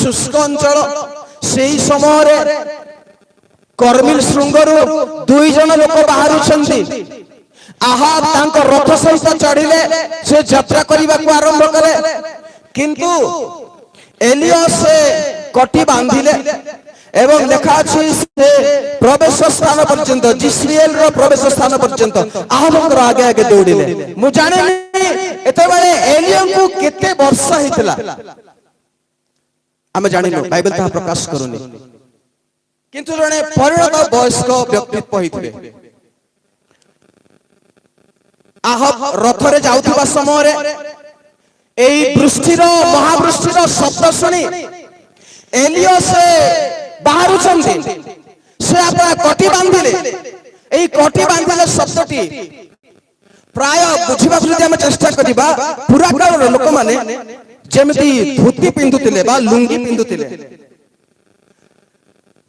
शुष्क अंचल सेही समय कर्मिल शृंगरु 2 जन लोक बाहरुछंती आहाब तांको रथ सहित चढ़िले से यात्रा करबा को आरंभ करे किंतु एलियो से कटी बांधिले एवं देखा अछि से प्रवेश स्थान पर्यंत जिस्रियल रो प्रवेश स्थान पर्यंत आहाबंकर आगे आगे दौड़िले मु जाने एते बेले एलियो को केते वर्ष हितला आमे जानिनो बाइबल ता प्रकाश करूनी किंतु जने परिणत वयस्क व्यक्तित्व हितबे आहाब रथरे जाउथबा समय रे एई वृष्टिर महावृष्टिर शब्द सुनी एलियो से बाहर छंती से अपना कटी बांधिले एई कटी बांधिले शब्दटी प्राय बुझिबा जदि हम चेष्टा करिबा पूरा काल लोक माने जेमिति धोती पिंधुतिले बा लुंगी पिंधुतिले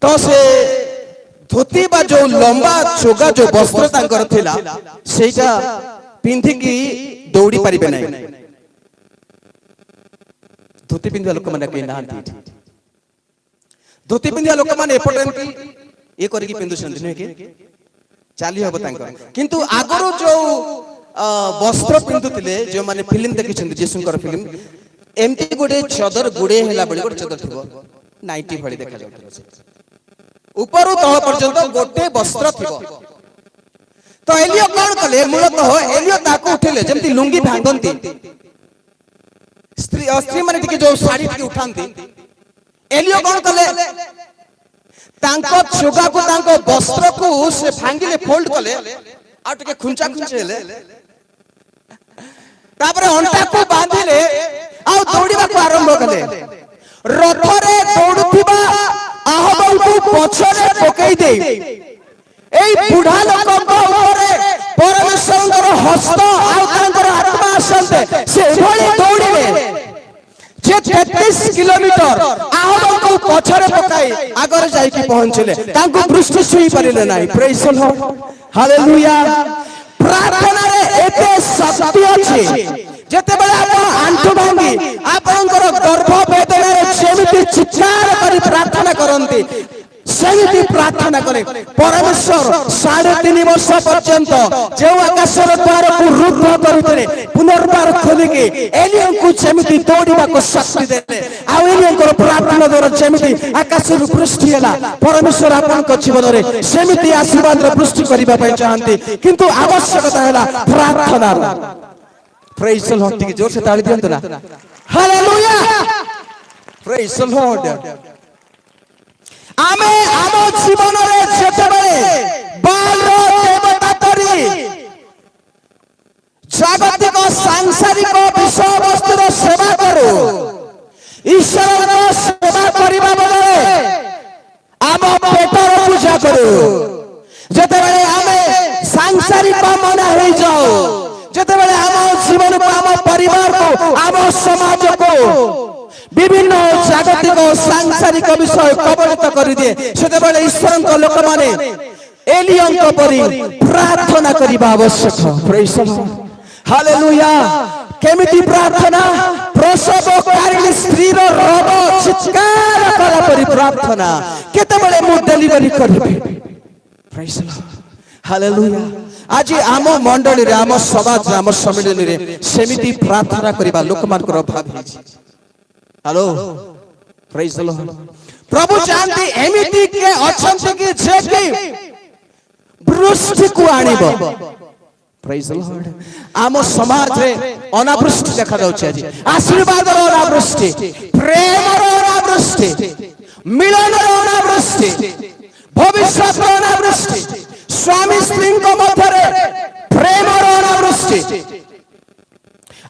तो से धोती बा जो लंबा चोगा जो वस्त्र तांकर थिला सेटा पिंधि की दौड़ी परिबे नै धोती पिंधिया लोक माने कहि नांती धोती पिंधिया लोक माने एपटेंटी ए करिकि पिंधुछन्ति नै के चाली हबो तांकर किंतु आगरो जो वस्त्र पिंधुतिले जो माने फिल्म देखिछन्ति जेसुंकर फिल्म एमती गोटे चदर गुडे हेला बळी गोटे चदर थिबो 90 भଳି देखा जाउथि ऊपर तळ पर्यंत गोटे वस्त्र थिबो तो एलियो कोन कले मूलतः एलियो ताको उठेले जेमती लुंगी भांगंती स्त्री माने टिके जो साड़ी टिके उठांती एलियो कोन कले तांको चोगा को तांको वस्त्र को से भांगिले फोल्ड कले आ टिके खुंचा खुंचेले तापरे अंटा को बांधिले आ दौड़ीबा को आरंभ कले रथरे दौड़ुथिबा आहाबल को पछरे पकई दे एई बुढ़ा लोक ऊपर परमेश्वर हस्त आत्मा आसते से भली दौड़िले जे 33 किलोमीटर आहाबल को पछरे पकाई आगर जाई की पहुंचले तांको वृष्टि सुई परिले नाही प्रेज द लॉर्ड हालेलुया प्रार्थना रे एते शक्ति अछि जेते बेला आपण आंठु भांगी आपनकर गर्भ वेदना रे जेमिति चिच्चार करी प्रार्थना करंती ସେମିତି ପ୍ରାର୍ଥନା କଲେ ପରମେଶ୍ୱର 3.5 ବର୍ଷ ପର୍ଯ୍ୟନ୍ତ ଯେଉଁ ଆକାଶର ଦ୍ୱାରକୁ ରୁଦ୍ଧ କରିଥିଲେ ପୁନର୍ବାର ଖୋଲିକି ଏଲିୟଙ୍କୁ ଯେମିତି ଦୌଡ଼ିବାକୁ ଶକ୍ତି ଦେଲେ ଆଉ ଏଲିୟଙ୍କର ପ୍ରାର୍ଥନା ଦ୍ୱାରା ଯେମିତି ଆକାଶରୁ ବୃଷ୍ଟି ହେଲା ପରମେଶ୍ୱର ଆପଣଙ୍କ ଜୀବନରେ ସେମିତି ଆଶୀର୍ବାଦର ବୃଷ୍ଟି କରିବା ପାଇଁ ଚାହାନ୍ତି କିନ୍ତୁ ଆବଶ୍ୟକତା ହେଲା ପ୍ରାର୍ଥନାର। ପ୍ରେଜ୍ ଦ ଲର୍ଡ ଟିକେ ଜୋରସେ ତାଳି ଦିଅନ୍ତୁ ନା ହାଲେଲୁୟା ପ୍ରେଜ୍ ଦ ଲର୍ଡ। ଆମେ ଆମ ଜୀବନରେ ଯେତେବେଳେ ବାଲର ଦେବତା ପରି ଜାଗତିକ ସାଂସାରିକ ବିଷୟବସ୍ତୁର ସେବା କରୁ ଈଶ୍ୱରର ସେବା କରିବା ବଦଳରେ ଆମ ପେଟର ପୂଜା କରୁ ଯେତେବେଳେ ଆମେ ସାଂସାରିକ ମନା ହେଇଯାଉ ଯେତେବେଳେ ଆମ ଜୀବନକୁ ଆମ ପରିବାରକୁ ଆମ ସମାଜକୁ ବିଭିନ୍ନ ଜାଗତିକ ସାଂସାରିକ ବିଷୟ କବଳିତ କରିଦିଏ ସେତେବେଳେ ଈଶ୍ୱରଙ୍କ ଲୋକମାନେ ଏଲିୟଙ୍କ ପରି ପ୍ରାର୍ଥନା କରିବା ଆବଶ୍ୟକ। ପ୍ରେଜ୍ ଦ ଲର୍ଡ ହାଲେଲୁୟା। କେମିତି ପ୍ରାର୍ଥନା? ପ୍ରସବକାରିଣୀ ସ୍ତ୍ରୀର ରୋଗ ଚିତ୍କାର କଲା ପରି ପ୍ରାର୍ଥନା କେତେବେଳେ ମୁଁ ଡେଲିଭରି କରିବି। ପ୍ରେଜ୍ ଦ ଲର୍ଡ ହାଲେଲୁୟା। ଆଜି ଆମ ମଣ୍ଡଳୀରେ ଆମ ସମାଜରେ ଆମ ସମ୍ମିଳନୀରେ ସେମିତି ପ୍ରାର୍ଥନା କରିବା ଲୋକମାନଙ୍କର ଅଭାବ ହେଇଛି। ହ୍ୟାଲୋ ପ୍ରେଜ୍ ଦ ଲର୍ଡ। ପ୍ରଭୁ ଚାହାନ୍ତି ଏମିତି କିଏ ଅଛନ୍ତି କି ଯେ କି ବୃଷ୍ଟିକୁ ଆଣିବ। ପ୍ରେଜ୍ ଦ ଲର୍ଡ। ଆମ ସମାଜରେ ଅନାବୃଷ୍ଟି ଦେଖାଯାଉଛି ଆଜି। ଆଶୀର୍ବାଦର ଅନାବୃଷ୍ଟି, ପ୍ରେମର ଅନାବୃଷ୍ଟି, ମିଳନର ଅନାବୃଷ୍ଟି, ଭବିଷ୍ୟତର ଅନାବୃଷ୍ଟି, ସ୍ୱାମୀ ସ୍ତ୍ରୀଙ୍କ ମଧ୍ୟରେ ପ୍ରେମର ଅନାବୃଷ୍ଟି,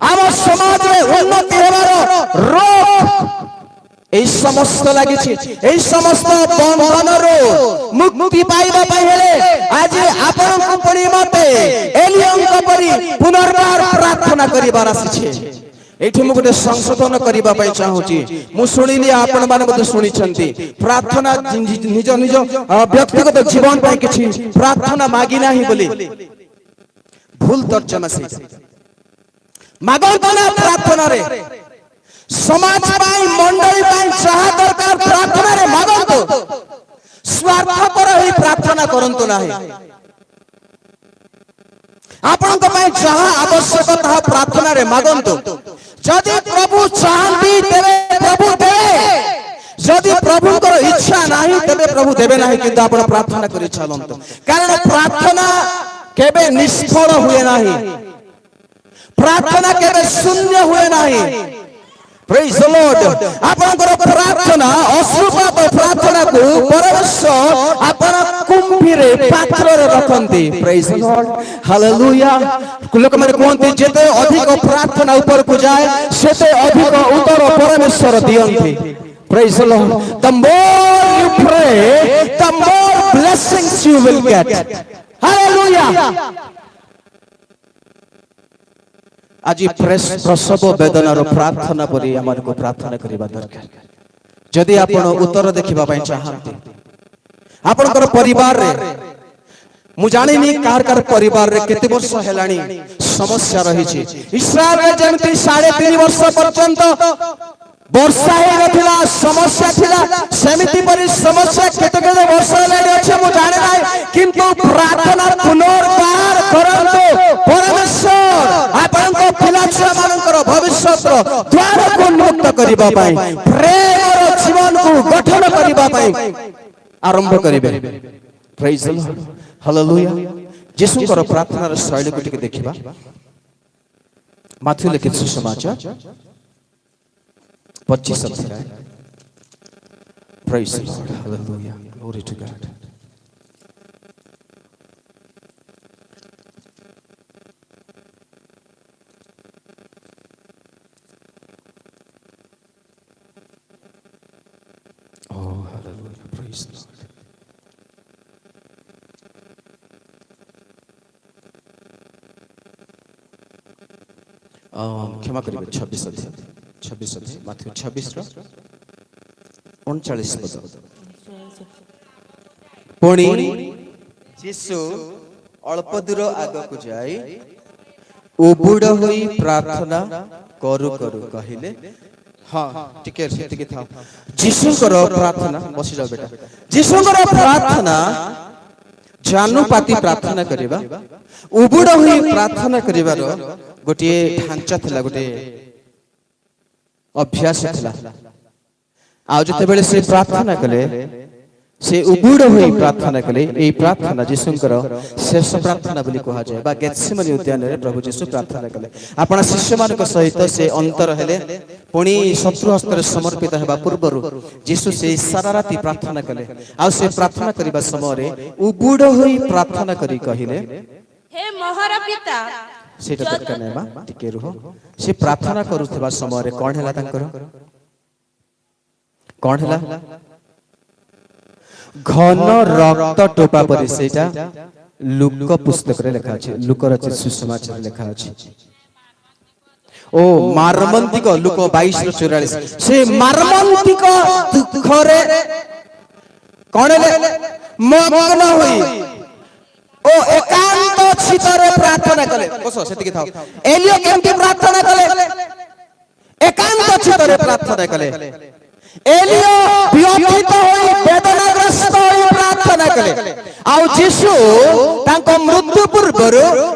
ଆମ ସମାଜରେ ଉନ୍ନତି ହେବାର ରୋଗ এই সমস্ত লাগিছে। এই সমস্ত বন্ধনରୁ মুক্তি পাଇବା ପାଇଁ ହେଲେ ଆଜି ଆପଣଙ୍କୁ ପୁଣି ମତେ ଏଲିୟଙ୍କ ପରି ପୁନର୍ବାର ପ୍ରାର୍ଥନା କରିବାର ଆସିଛି। ଏଇଠି ମୁଁ ଗୋଟେ ସଂଶୋଧନ କରିବା ପାଇଁ ଚାହୁଁଛି। ମୁଁ ଶୁଣିଲି ଆପଣମାନେ ମଧ୍ୟ ଶୁଣିଛନ୍ତି ପ୍ରାର୍ଥନା ନିଜ ନିଜ ବ୍ୟକ୍ତିଗତ ଜୀବନ ପାଇଁ କିଛି ପ୍ରାର୍ଥନା ମାଗି ନାହିଁ ବୋଲି ଭୁଲ ତର୍ଜମା ସେ ମାଗନ୍ତୁ ନା ପ୍ରାର୍ଥନାରେ ସମାଜ ପାଇଁ ମଣ୍ଡଳୀ ପାଇଁ ଯାହା ଦରକାର ପ୍ରାର୍ଥନାରେ ମାଗନ୍ତୁ। ସ୍ୱାର୍ଥପର ହୋଇ ପ୍ରାର୍ଥନା କରନ୍ତୁ ନାହିଁ। ଆପଣଙ୍କ ପାଇଁ ଯାହା ଆବଶ୍ୟକ ତାହା ପ୍ରାର୍ଥନାରେ ମାଗନ୍ତୁ। ଯଦି ପ୍ରଭୁ ଚାହାନ୍ତି ତେବେ ପ୍ରଭୁ ଦେବେ, ଯଦି ପ୍ରଭୁଙ୍କର ଇଚ୍ଛା ନାହିଁ ତେବେ ପ୍ରଭୁ ଦେବେ ନାହିଁ। କିନ୍ତୁ ଆପଣ ପ୍ରାର୍ଥନା କରି ଚାଲନ୍ତୁ କାରଣ ପ୍ରାର୍ଥନା କେବେ ନିଷ୍ଫଳ ହୁଏ ନାହିଁ। ପ୍ରାର୍ଥନା କେବେ ଶୂନ୍ୟ ହୁଏ ନାହିଁ। Praise the Lord. ଆପଣଙ୍କର ପ୍ରାର୍ଥନା ଅଶ୍ରୁପାତ ପ୍ରାର୍ଥନାକୁ ପରମେଶ୍ୱର ଆପଣ କୁମ୍ଭୀରେ ପାତ୍ରରେ ରଖନ୍ତି। Praise the Lord. Hallelujah. ଲୋକମାନେ କୁହନ୍ତି ଯେତେ ଅଧିକ ପ୍ରାର୍ଥନା ଉପରକୁ ଯାଏ ସେତେ ଅଧିକ ଉତ୍ତର ପରମେଶ୍ୱର ଦିଅନ୍ତି। Praise the Lord. The more you pray, the more blessings you will get. Hallelujah. আজি প্রসব বেদনার প্রার্থনা পরি আমাকে প্রার্থনা করিবা দরকার। যদি আপন উত্তর দেখিবা পাই চাহান্তি आपणकर परिवार रे मु जानिनी कार कार परिवार रे केते वर्ष हेलानी समस्या रही छी। इस्राएल रे जेमति 3.5 वर्ष पर्यंत वर्षा हे नथिला समस्या थिला सेमिति परि समस्या केते केते वर्ष हेलानी अछि मु जाने नाही किंतु प्रार्थना पुनर्बार करंतु परमेश्वर आपनको पिला छुआ मानकर भविष्यतर द्वार को उन्मुक्त करिबा पाई प्रेमर जीवन को गठन करिबा पाई आरंभ करिबे। Praise the Lord hallelujah. यीशुଙ୍କର ପ୍ରାର୍ଥନାର ଶୈଳୀକୁ ଟିକେ ଦେଖିବା। ମାଥ୍ୟୁ ଲିଖିତ ସୁସମାଚାର 25 ଅଧ୍ୟାୟ। Praise the Lord hallelujah glory to God. Oh hallelujah praise the Lord। क्षमा करिबे 26 अध्याय माथ्यू 26 रो 39 पद। पुणी यीशु अल्प दूर आगकु जाई उबुड़ होई प्रार्थना करू करू कहिले हाँ टिके टिके था जीशुଙ୍କର प्रार्थना बसी जाओ बेटा जीशुଙ୍କର प्रार्थना जानुपाती प्रार्थना करिबा उबुड होई प्रार्थना करिवार गोटे ढांचा थिला गोटे अभ्यास थिला आ जते बेले से प्रार्थना कले से उबुड होई प्रार्थना कले ए प्रार्थना जीशुଙ୍କର शेष प्रार्थना बोली कहा जाय बा गेत्सेमनी उद्यान रे प्रभु जीशु प्रार्थना कले आपण शिष्य मानक सहित से अंतर हेले पुणी शत्रु हस्त रे समर्पित हेबा पूर्वरु जीशु से सारा राती प्रार्थना कले आ से प्रार्थना करिबा समय रे उबुड होई प्रार्थना करी कहिले हे मोहर पिता सेटा दरकार नै बा टिके रुहो से प्रार्थना करूथबा समय रे कोन हैला तांकर कोन हैला घन रक्त टोपा परि सेटा लुक पुस्तक रे लिखा अछि लुक रचित सुसमाचार लिखा अछि ओ मार्मंतिक लुक 22:44 से मार्मंतिक दुख रे कोन ले मग्न होई ओ एकांत चित्तरे प्रार्थना कले बसो सेति थाओ एलियो केमति प्रार्थना कले एकांत चित्तरे प्रार्थना कले एलियो व्यथित होई वेदनाग्रस्त होई प्रार्थना कले आउ यीशु तांको मृत्यु पूर्व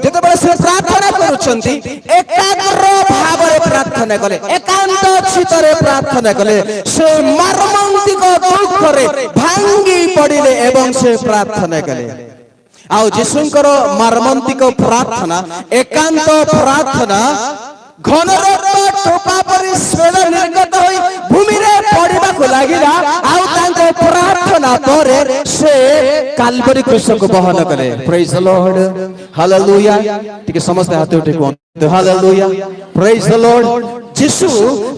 जेतेबेले से प्रार्थना करूछंती एकाग्र भावरे प्रार्थना कले एकांत चित्तरे प्रार्थना कले से मर्मांतिक दुख रे भांगी पडिले एवं से प्रार्थना कले आउ यीशुଙ୍କର मर्मांतिक प्रार्थना एकांत प्रार्थना घन रक्त टोपा परि स्वेद निर्गत होई भूमि रे पड़िबा को लागिला आउ तांको प्रार्थना परे से काल्वरी क्रूस को बहन कले प्रेज द लॉर्ड हालेलुया ठीक समस्त हाथ उठे को हालेलुया प्रेज द लॉर्ड यीशु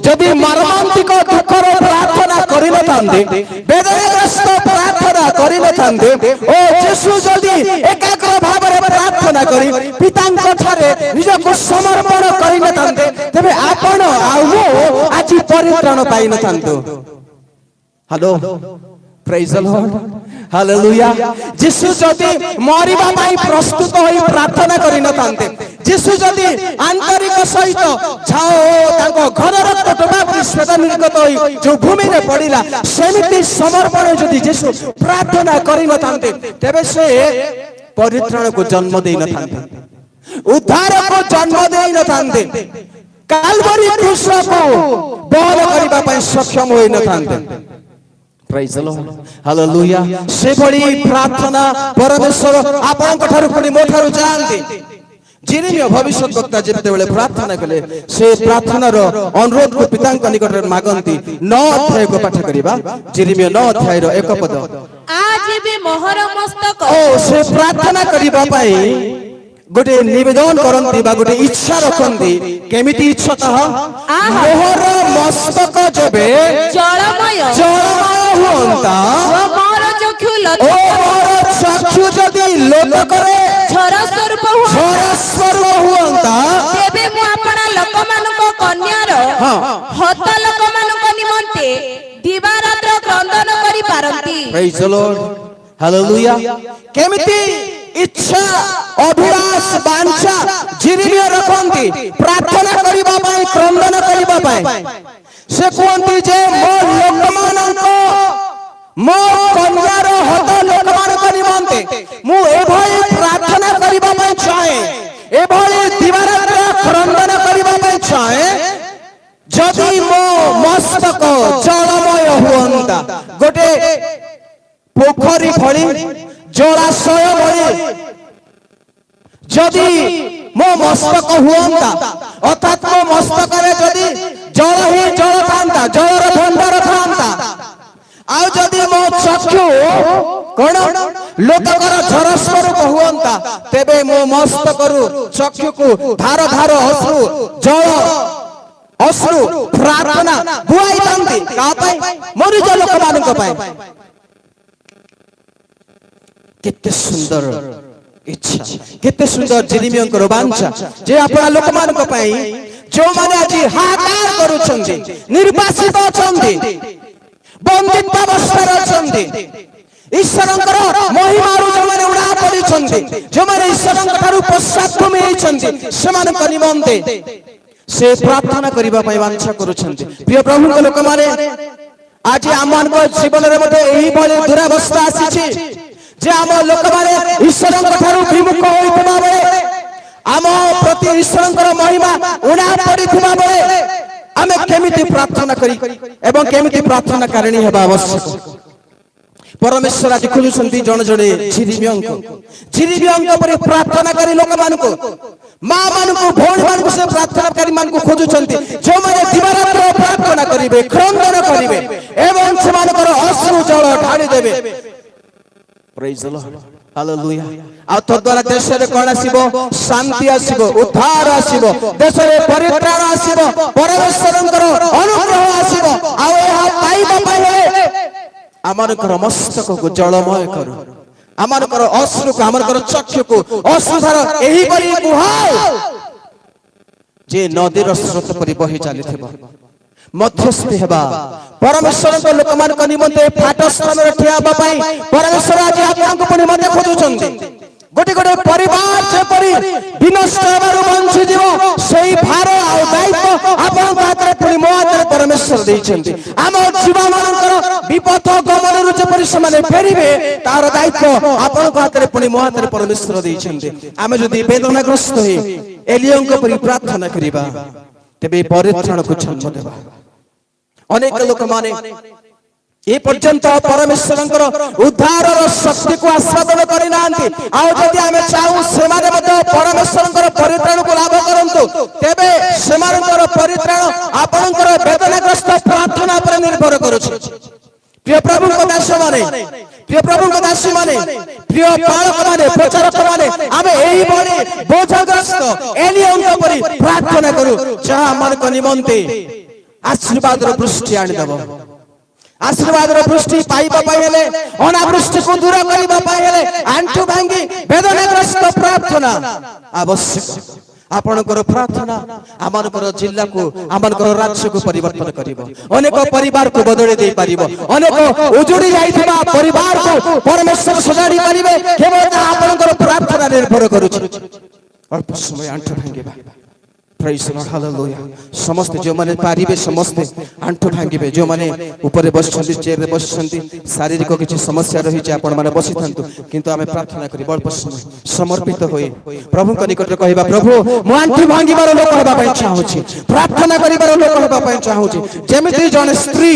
जदि मर्मांतिक दुखर प्रार्थना करिले थांदे वेदनाग्रस्त प्रार्थना करिले थांदे ओ यीशु जदि एकाग्र भावरे प्रार्थना करी पितांक ठारे निजको समर्पण करिले थांदे तबे आपण आउ आज परित्राण पाइ न थांतो hello praise the Lord hallelujah यीशु जदि मरिबा पई प्रस्तुत होई प्रार्थना करि न थांते यीशु जदि आंतरिक सहित जाओ ताको घर रक्त टोपा परि स्वेद निर्गत होई जो भूमि रे पड़िला सेमिति समर्पण जदि यीशु प्रार्थना करि न थांते तबे से परित्राण को जन्म देई न थांते उद्धार को जन्म देई न थांते काल्वरी क्रूस को बहन करिबा पई सक्षम होई न थांते प्रेज द लॉर्ड हालेलुया से बड़ी प्रार्थना परमेश्वर आपन कठारु पुनी मोठारु जानते जिरिमिया भविष्य वक्ता जेते बेले प्रार्थना कले से प्रार्थना रो अनुरोध को पितांक निकट रे मागंती 9 अध्याय को पाठ करिबा जिरिमिया 9 अध्याय रो एक पद आज भी मोहर मस्तक ओ से प्रार्थना करिबा पई गोटे निवेदन करंती बा गोटे इच्छा रखंती केमिति इच्छा तह मोहर मस्तक जबे जलमय हुअंता मोर चक्षु ओ मोर चक्षु जदि लोक करे झर स्वरूप हुअंता तेबे मु आपणा लोकमानक कन्यार हत लोकमानक निमंते दिवारात्र क्रंदन करि पारंती प्रेज द लॉर्ड हालेलुया केमिति इच्छा अभिलाष वांछा जिरिमिया रखंती प्रार्थना करिबा पई क्रंदन करिबा पई से कोंती जे मो लोकमानक मो कन्यार हत लोकमानक निमंते मु एभଳି प्रार्थना करिबा पई चाहे एभଳି दिवारात्र क्रंदन करिबा पई चाहे जदि मो मस्तक जलमय हुअंता गोटे पोखरी भଳି जलाशय भଳି जदि मो मस्तक हुअंता अर्थात मो मस्तक रे जदि जल ही जल थांता जलर भंडार थांता आउ जदि मो चक्षु कोन लोककर झर स्वरूप हुअंता तेबे मो मस्तकरु चक्षु को धार धार अश्रु प्रार्थना बुआई थांती का पई मनुज लोक मानक पई केते सुंदर इच्छा केते सुंदर जिरिमियंकर वांछा जे आपा लोक मानक पई जो माने आज हाहाकार करूछंती निर्वासित अछंती बंदित अवस्था अछंती ईश्वरंकर महिमारु जो माने उडा पडिछंती जो माने ईश्वरंकर थारु पश्चात भूमि हेछंती समान निमंते से प्रार्थना करबा पई वांछा करूछन्ति प्रिय प्रभु को लोक माने आज आमान को जीवन रे मते एही भले दुरावस्था आसीछि जे आम लोक माने ईश्वर ठारू विमुख होइतबा बेले आम प्रति ईश्वर महिमा उणा पड़ितबा बेले आमे केमिति प्रार्थना करी एवं केमिति प्रार्थना करणी हेबा आवश्यक परमेश्वर आज खोजुछन्ति जण जणे झिरिबियंक परि प्रार्थना करी लोक मानको मां मानको भोण मानको से प्रार्थना करी मानको खोजुछन्ति जो माने दिवारात्र प्रार्थना करिवे क्रंदन करिवे एवं सेमानकर अश्रु जल ढाळी देबे प्रेज द लॉर्ड हालेलुया आ तो द्वारा देश रे कोन आसीबो शांति आसीबो उद्धार आसीबो देश रे परित्राण आसीबो परमेश्वरंकर अनुग्रह आसीबो आ एहा पाइबा पाइले आमानकर मस्तक को जलमय करो आमानकर अश्रु को आमानकर चक्षु को अश्रुधार एही करी बुहाओ जे नदीर स्रोत परि बहि चलिथिबो मध्यस्थी हेबा परमेश्वर को लोक मान को निमंते फाट स्थान रे ठिया बा पई परमेश्वर आज आपन को निमंते खोजुछन्ति गोटे गोटे परिवार जे परि विनष्ट हेबारु बंची जीवो सेही भार आ दायित्व आपन हातरे पुनि मो हातरे परमेश्वर दैछन्ति आम जीवन मानकर विपद गमन रु जे परि समान फेरिबे तार दायित्व आपन हातरे पुनि मो हातरे परमेश्वर दैछन्ति आमे जदि वेदनाग्रस्त होई एलियन को परि प्रार्थना करिबा तेबे परित्राण को जन्म देबा अनेक लोक माने ए पर्यंत परमेश्वरंकर उद्धार शक्ति को आस्वादन करि नांती आ जदि आमे चाहू सेमाने मते परमेश्वरंकर परित्राण को लाभ करंतु तेबे सेमानकर परित्राण आपनकर वेदनाग्रस्त प्रार्थना पर निर्भर करूछि प्रिय प्रभु को दास माने प्रिय प्रभु को दास माने प्रिय पालक माने प्रचारक माने आमे एही बड़ी बोझग्रस्त एलियन परि प्रार्थना करू जहा मन को निमंते आशीर्वाद रो वृष्टि आनि देबो आशीर्वाद रो वृष्टि पाइबा पाइले अनावृष्टि को दूर करिबा पाइले आंठु भांगी वेदनाग्रस्त प्रार्थना आवश्यक आपनकर प्रार्थना आमनकर जिल्ला को आमनकर राज्य को परिवर्तन करिवो अनेक परिवार को बदले दे पारिबो अनेक उजुड़ी जाइथिबा परिवार को परमेश्वर सजाड़ी पारिबे केवल आपनकर प्रार्थना निर्भर करूछि अल्प समय आंठु भांगीबा प्रेज द लॉर्ड हालेलुया समस्त जो माने पारिबे समस्त आंठु भांगीबे जो माने ऊपर बसछन्ति चेयर रे बसछन्ति शारीरिक किछि समस्या रही छै आपण माने बसिथांतु किंतु आमे प्रार्थना करी अल्प समय समर्पित होई प्रभु को निकट रे कहबा प्रभु मो आंठु भांगीबार लोक हेबा पई चाहूछि प्रार्थना करिबार लोक हेबा पई चाहूछि जेमिति जने स्त्री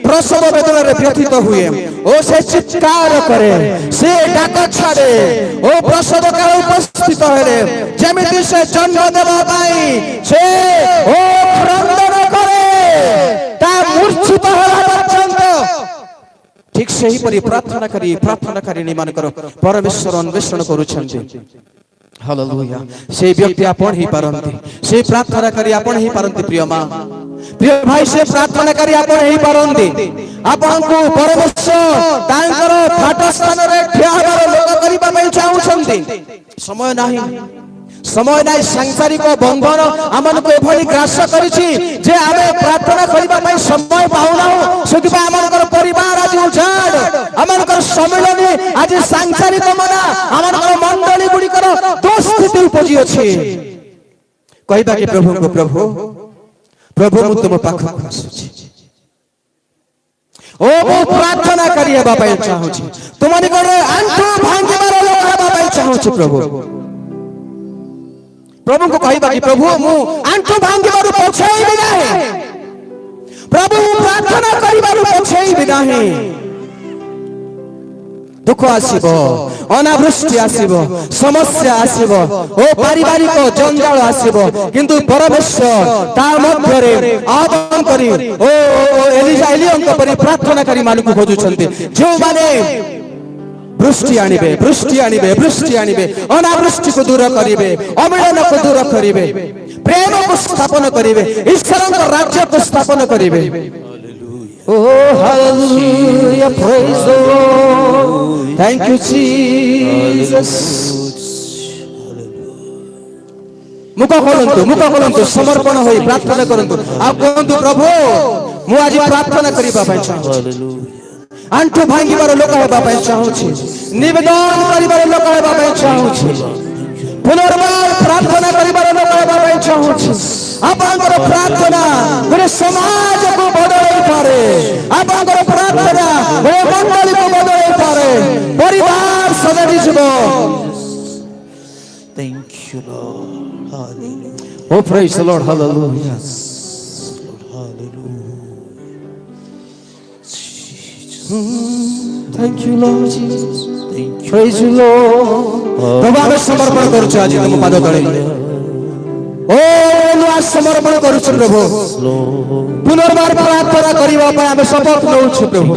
प्रसव वेदना रे व्यथित हुए ओ से चित्कार करे से डाक छाड़े ओ प्रसव काल उपस्थित हेले जेमिति से जन्म देबा पई से ओ क्रंदन करे ता मूर्छित होला पर्यंत ठीक सही परि प्रार्थना करी निमान करो परमेश्वर अन्वेषण करूछन्ति हालेलुया से व्यक्ति आपण ही पारंती से प्रार्थना करी आपण ही पारंती प्रिय मां प्रिय भाई से प्रार्थना करी आपण ही पारंती आपण को परमेश्वर तांकर फाट स्थान रे ठिया होबार लोक करिबा पई चाहुछन्ति समय नाही सांसारिक बंधन आमन को एभली ग्रास करिछि जे आमे प्रार्थना करिबा पई समय पाउना सेति आमनकर परिवार आज उजाड़ आमनकर सम्मिलनी आज सांसारिक मना आमनकर मंडली गुडी कर दोष स्थिति उपजि अछि कहिबा कि प्रभु को प्रभु मु तुम पाख आसुछि ओ मु प्रार्थना करिबा पई चाहूछि तुम निकट आंठु भांगिबार लोक हेबा पई चाहूछि प्रभु को कहिबा कि प्रभु मु आंठु भांगिबार पछेइबि नाही प्रभु प्रार्थना करिबार पछेइबि नाही दुख आसीबो अनावृष्टि आसीबो समस्या आसीबो ओ पारिवारिक जंजाल आसीबो किंतु परमेश्वर ता मध्य रे आदम करी ओ एलियन को परि प्रार्थना करी मानकु खोजुछन्ति जो माने वृष्टि आनिबे अनावृष्टि को दूर करिवे अमिलन को दूर करिवे प्रेम को स्थापन करिवे ईश्वर का राज्य को स्थापन करिवे ओ hallelujah praise the Lord thank you Jesus मुख खोलंतु समर्पण होई प्रार्थना करंतु आ कहंतु प्रभु मु आज प्रार्थना करिबा पई चाहूछि आंठु भांगिबार लोक हेबा पई चाहूछि निवेदन करिबार लोक हेबा पई चाहूछि পুনর্বার প্রার্থনা করিবার অনুভব ପାଇଁ ଚାହୁଁଛି ଆପଣଙ୍କର ପ୍ରାର୍ଥନା ଗୋଟେ ସମାଜକୁ ବଦଳେଇ ପାରେ ଆପଣଙ୍କର ପ୍ରାର୍ଥନା ଗୋଟେ ମଣ୍ଡଳୀକୁ ବଦଳେଇ ପାରେ ପରିବାର ସଜାଡ଼ି ଯିବ Thank you, Lord. Hallelujah. Oh, praise the Lord. Hallelujah. Hallelujah. Thank you, Lord Jesus. Thank you. Praise you, Lord. प्रभु ଆମେ ସମର୍ପଣ କରୁଛୁ ଆଜି ତମ ପାଦ ତଳେ ଓ ନୂଆ ସମର୍ପଣ କରୁଛୁ ପ୍ରଭୁ ପୁନର୍ବାର ପ୍ରାର୍ଥନା କରିବା ପାଇଁ ଆମେ ଶପଥ ନେଉଛୁ ପ୍ରଭୁ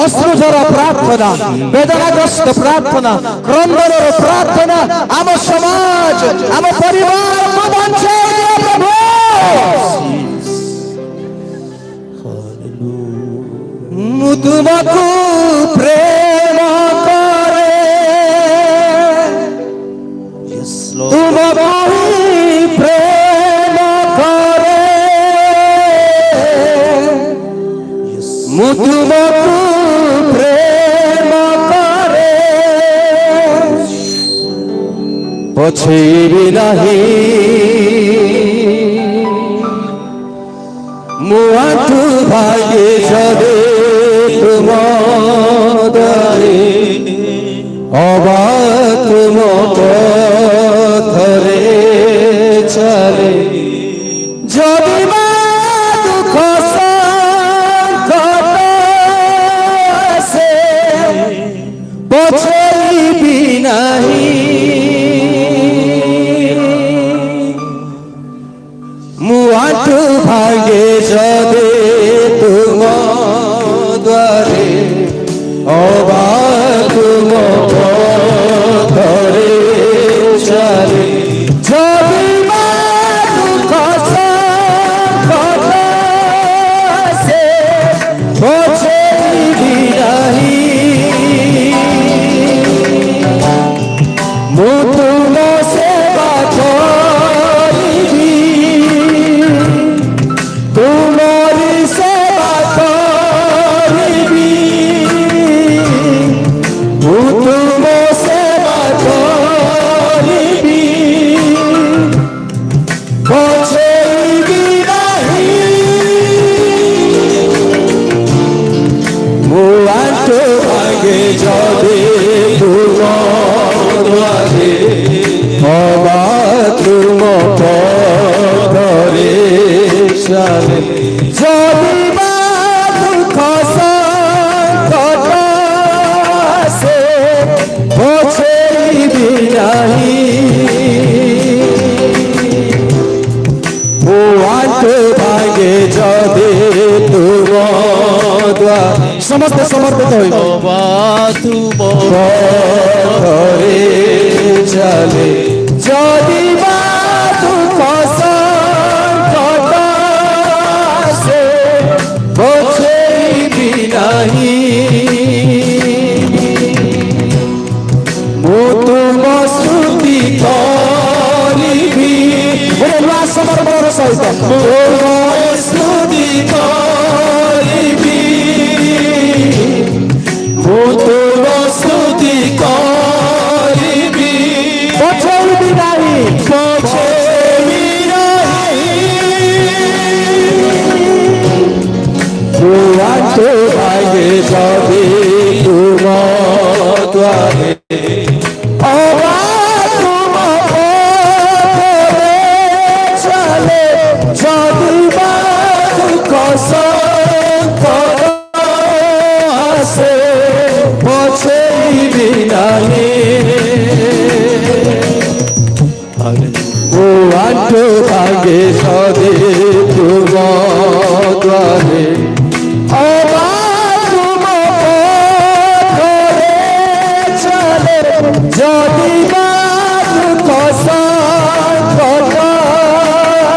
ଅଶ୍ରୁଝର ପ୍ରାର୍ଥନା ବେଦନାଗ୍ରସ୍ତ ପ୍ରାର୍ଥନା କ୍ରନ୍ଦନର ପ୍ରାର୍ଥନା ଆମ ସମାଜ ଆମ ପରିବାରକୁ ବଞ୍ଚାଇ ଦିଅ ପ୍ରଭୁ ମୁଁ ତୁମକୁ ପ୍ରେମ କରେ Yes, Lord. ତୁମକୁ ପ୍ରେମ କରେ Yes. ମୁଁ ତୁମକୁ ପ୍ରେମ କରେ ପଛେଇବି ନାହିଁ ମୁଁ ଆଣ୍ଠୁ ଭାଙ୍ଗି ଯଦି ତୁମ ଦ୍ୱାରେ ଅବା ତୁମ ପଥରେ ଚାଲେ ଯଦି ମା ଦୁଃଖ ସଂକଟ ଆସେ ପଛେଇବି ନାହିଁ ମୁଁ ଆଣ୍ଠୁ ଭାଙ୍ଗେ ଯଦି ତୁମ ଦ୍ୱାରେ ଅବା ତୁମ ପଥରେ ଚାଲେ ଯଦି ମା ଦୁଃଖ ସଂକଟ ଆସେ ପଛେଇବି ନାହିଁ ମୁଁ ତୁମ ସେବା କରିବି ତୁମରି ସେବା କରିବି ମୁଁ ତୁମ ସେବା କରିବି ପଛେଇବି ନାହିଁ ମୁଁ ଆଣ୍ଠୁ ଭାଙ୍ଗେ ଯଦି ତୁମ ଦ୍ୱାରେ ଅବା ତୁମ ପଥରେ ଚାଲେ ଯଦି ମା ଦୁଃଖ ସଂକଟ ଆସେ ପଛେଇବି ନାହିଁ ମୁଁ ଆଣ୍ଠୁ ଭାଙ୍ଗେ ଯଦି ତୁମ ଦ୍ୱାରେ ସମସ୍ତେ ସମର୍ପିତ ହୋଇବ ଅବା ତୁମ ପଥରେ ଚାଲେ ଯଦି ମା ଦୁଃଖ ସଂକଟ ଆସେ ପଛେଇବି ନାହିଁ ମୁଁ ତୁମ ସ୍ତୁତି କରିବି ଗୋଟେ ନୂଆ ସମର୍ପଣର ସହିତ ତୁମ ସ୍ତୁତି କରିବି ମୁଁ ତୁମ ସ୍ତୁତି କରିବି ପଛେଇବି ନାହିଁ ପଛେଇବି ନାହିଁ ମୁଁ ଆଣ୍ଠୁ ଭାଙ୍ଗେ ଯଦି ତୁମ ଦ୍ୱାରେ ଅବା ତୁମ ପଥରେ ଚାଲେ ଯଦି ମା ଦୁଃଖ ସଂକଟ ଆସେ ପଛେଇବି ନାହିଁ ମୁଁ ଆଣ୍ଠୁ ଭାଙ୍ଗେ ଯଦି ତୁମ ଦ୍ୱାରେ ଅବା ତୁମ ପଥରେ ଚାଲେ ଯଦି ମା ଦୁଃଖ ସଂକଟ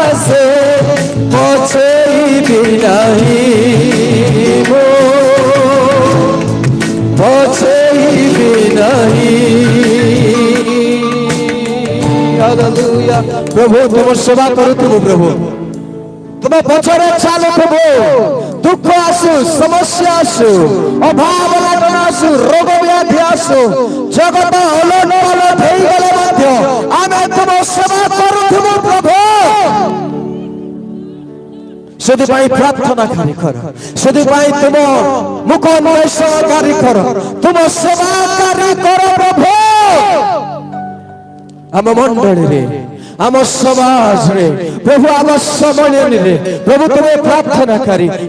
ଆସେ ପଛେଇବି ନାହିଁ ପଛେଇବି ନାହିଁ ହାଲେଲୁୟା ପ୍ରଭୁ ତୁମ ସେବା କରୁଥିବୁ ପ୍ରଭୁ ତୁମ ପଛରେ ଚାଲୁ ପ୍ରଭୁ ଦୁଃଖ ଆସୁ ସମସ୍ୟା ଆସୁ ଅଭାବ ଲାଗନ ଆସୁ ରୋଗ ବ୍ୟାଧି ଆସୁ ଜଗତ ଓଲଟ ପାଲଟ ହେଇଗଲେ ମଧ୍ୟ ଆମେ ସେବା କରୁଥିବୁ ପ୍ରଭୁ ସେଥିପାଇଁ ପ୍ରାର୍ଥନାକାରୀ କର ସେଥିପାଇଁ ତୁମ ମୁଖ ଅନ୍ୱେଷଣକାରୀ କର ତୁମ ସେବାକାରୀ କର ପ୍ରଭୁ ଆମ ମଣ୍ଡଳୀରେ ଆମ ସମାଜରେ ପ୍ରଭୁ ଆମ ସମୟରେ ପ୍ରଭୁ ତୁମେ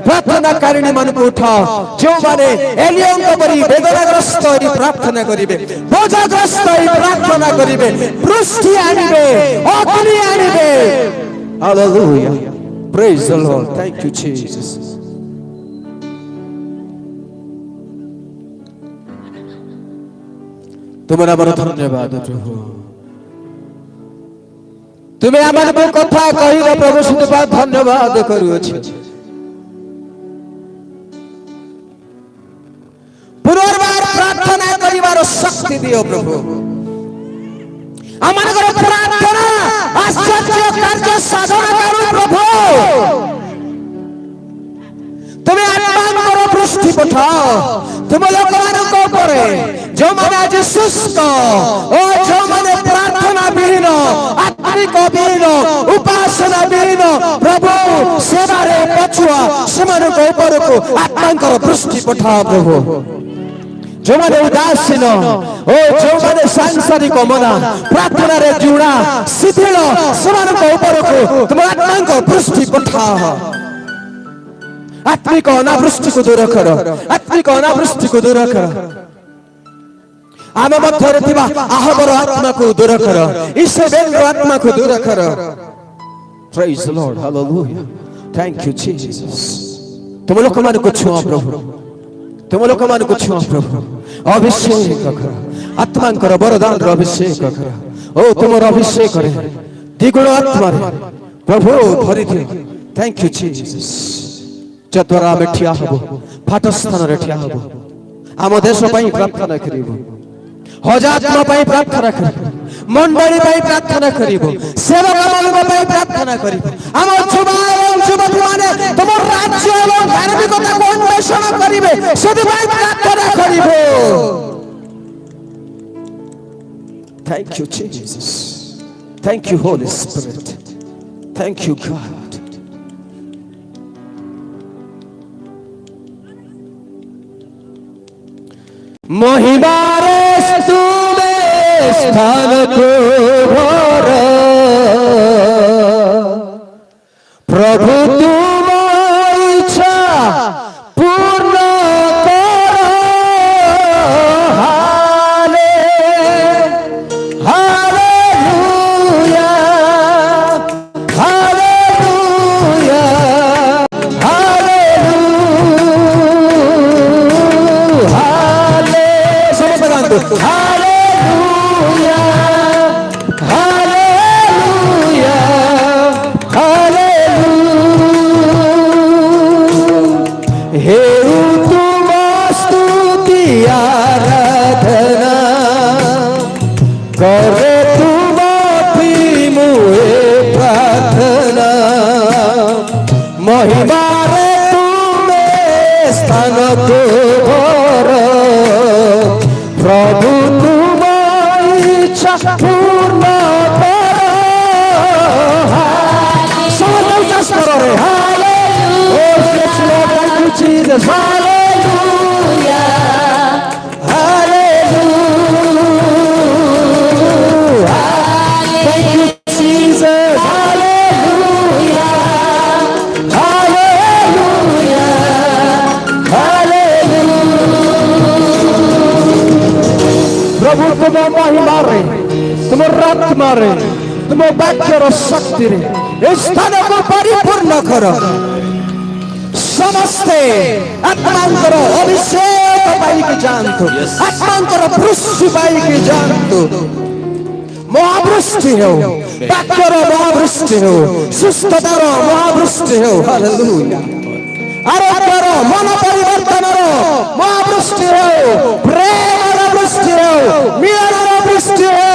ପ୍ରାର୍ଥନାକାରିଣୀ ମାନଙ୍କୁ ଉଠାଅ ଯେଉଁମାନେ ଏଲିୟଙ୍କ ପରି ବେଦନାଗ୍ରସ୍ତ ହୋଇ ପ୍ରାର୍ଥନା କରିବେ ବୋଝଗ୍ରସ୍ତ ହୋଇ ପ୍ରାର୍ଥନା କରିବେ ବୃଷ୍ଟି ଆଣିବେ ଅଗ୍ନି ଆଣିବେ ହାଲେଲୁୟା ପ୍ରେଜ୍ the Lord thank you Jesus ତୁମ ନାମରେ ଧନ୍ୟବାଦ ପ୍ରଭୁ ତୁମେ ଆମମାନଙ୍କୁ କଥା କହିଲ ପ୍ରଭୁ ସେଥିପାଇଁ ଧନ୍ୟବାଦ କରୁଅଛି ପୁନର୍ବାର ପ୍ରାର୍ଥନା କରିବାର ଶକ୍ତି ଦିଅ ପ୍ରଭୁ ଆମମାନଙ୍କର ପ୍ରାର୍ଥନା ଆଶ୍ଚର୍ଯ୍ୟ କାର୍ଯ୍ୟ ସାଧନ କରୁ ପ୍ରଭୁ ତୁମେ ଆତ୍ମାଙ୍କର ବୃଷ୍ଟି ପଠାଅ ତୁମ ଲୋକମାନଙ୍କ ଉପରେ ଯେଉଁମାନେ ଆଜି ସୁସ୍ଥ ଓ ଯେଉଁମାନେ ପ୍ରାର୍ଥନା ବିହୀନ ଆତ୍ମିକ ବିହୀନ ଉପାସନା ବିହୀନ ପ୍ରଭୁ ସେବାରେ ପଛୁଆ ସେମାନଙ୍କ ଉପରକୁ ଆତ୍ମାଙ୍କର ବୃଷ୍ଟି ପଠାଅ ପ୍ରଭୁ ଯେଉଁମାନେ ଉଦାସୀନ ଓ ଯେଉଁମାନେ ସାଂସାରିକ ମନା ପ୍ରାର୍ଥନାରେ ଜୁଣା ଶିଥିଳ ସେମାନଙ୍କ ଉପରକୁ ତୁମ ଆତ୍ମାଙ୍କ ବୃଷ୍ଟି ପଠାଅ ଆତ୍ମିକ ଅନାବୃଷ୍ଟିକୁ ଦୂର କର ଆତ୍ମିକ ଅନାବୃଷ୍ଟିକୁ ଦୂର କର ଆମ ମଧ୍ୟରେ ଥିବା ଆହବର ଆତ୍ମାକୁ ଦୂର କର ଇସେବେଲର ଆତ୍ମାକୁ ଦୂର କର praise the Lord hallelujah thank you Jesus ତୁମ ଲୋକମାନଙ୍କୁ ଛୁଆଁ ପ୍ରଭୁ ତୁମ ଲୋକମାନଙ୍କୁ ଛୁଆଁ ପ୍ରଭୁ ଅଭିଷେକ କର ଆତ୍ମାଙ୍କର ବରଦାନର ଅଭିଷେକ କର ଓ ତୁମର ଅଭିଷେକରେ ଦ୍ୱିଗୁଣ ଆତ୍ମାରେ ପ୍ରଭୁ ଭରିଦିଅ ଥ୍ୟାଙ୍କ ୟୁ ଜିସସ୍ ଯଦ୍ୱାରା ଆମେ ଠିଆ ହବ ଫାଟ ସ୍ଥାନରେ ଠିଆ ହବ ଆମ ଦେଶ ପାଇଁ ପ୍ରାର୍ଥନା କରିବୁ ହଜାତ୍ମା ପାଇଁ ପ୍ରାର୍ଥନା କରିବୁ ମଣ୍ଡଳୀ ପାଇଁ ପ୍ରାର୍ଥନା କରିବୁ ସେବକମାନଙ୍କ ପାଇଁ ପ୍ରାର୍ଥନା କରିବୁ ଆମ ଯୁବା ଏବଂ ଯୁବତୀମାନେ ତୁମ ରାଜ୍ୟ ଏବଂ ଧାର୍ମିକତାକୁ ଅନ୍ୱେଷଣ କରିବେ ସେଥିପାଇଁ ପ୍ରାର୍ଥନା କରିବୁ Thank you Jesus Thank you Holy Spirit Thank you God महिमारे तुमे स्थान को भर प्रभु तुम इच्छा पूर्ण कर हाले hallelujah hallelujah Hallelujah, hallelujah, hallelujah. He utuma stuti aradhana kare tumati mue prarthana mahimare tume sthana ko bhara प्रभु तुम इच्छा पूर्ण कर hallelujah hallelujah thank you Jesus hallelujah hallelujah प्रभु तुम महिमारे तुम आत्मारे तुम वाक्यर शक्ति स्थान को परिपूर्ण कर समस्ते आत्मांतर अभिषेक पाइक जानतु आत्मांतर वृष्टि पाइक जानतु महावृष्टि हो वाक्यर महावृष्टि हो सुस्थतार महावृष्टि हो हालेलुया आरोग्यर मन परिवर्तन महावृष्टि हो प्रेम वृष्टि हो मिलन वृष्टि हो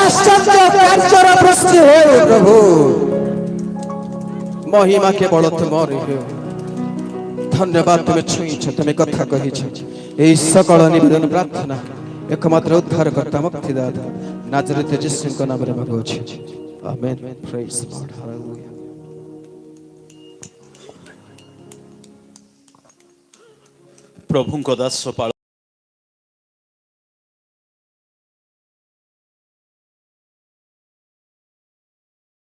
आश्चर्य कार्यर वृष्टि हो प्रभु महिमा केवल तुमरी हो धन्यवाद तुम्हें छुईछ तुम्हें कथा कही यही सकल निवेदन प्रार्थना एकमात्र उद्धारकर्ता मुक्तिदाता नाजरेत यीशु नाम रे मांगुछि। Amen. Praise the Lord. Hallelujah. ପ୍ରଭୁଙ୍କ ଦାସ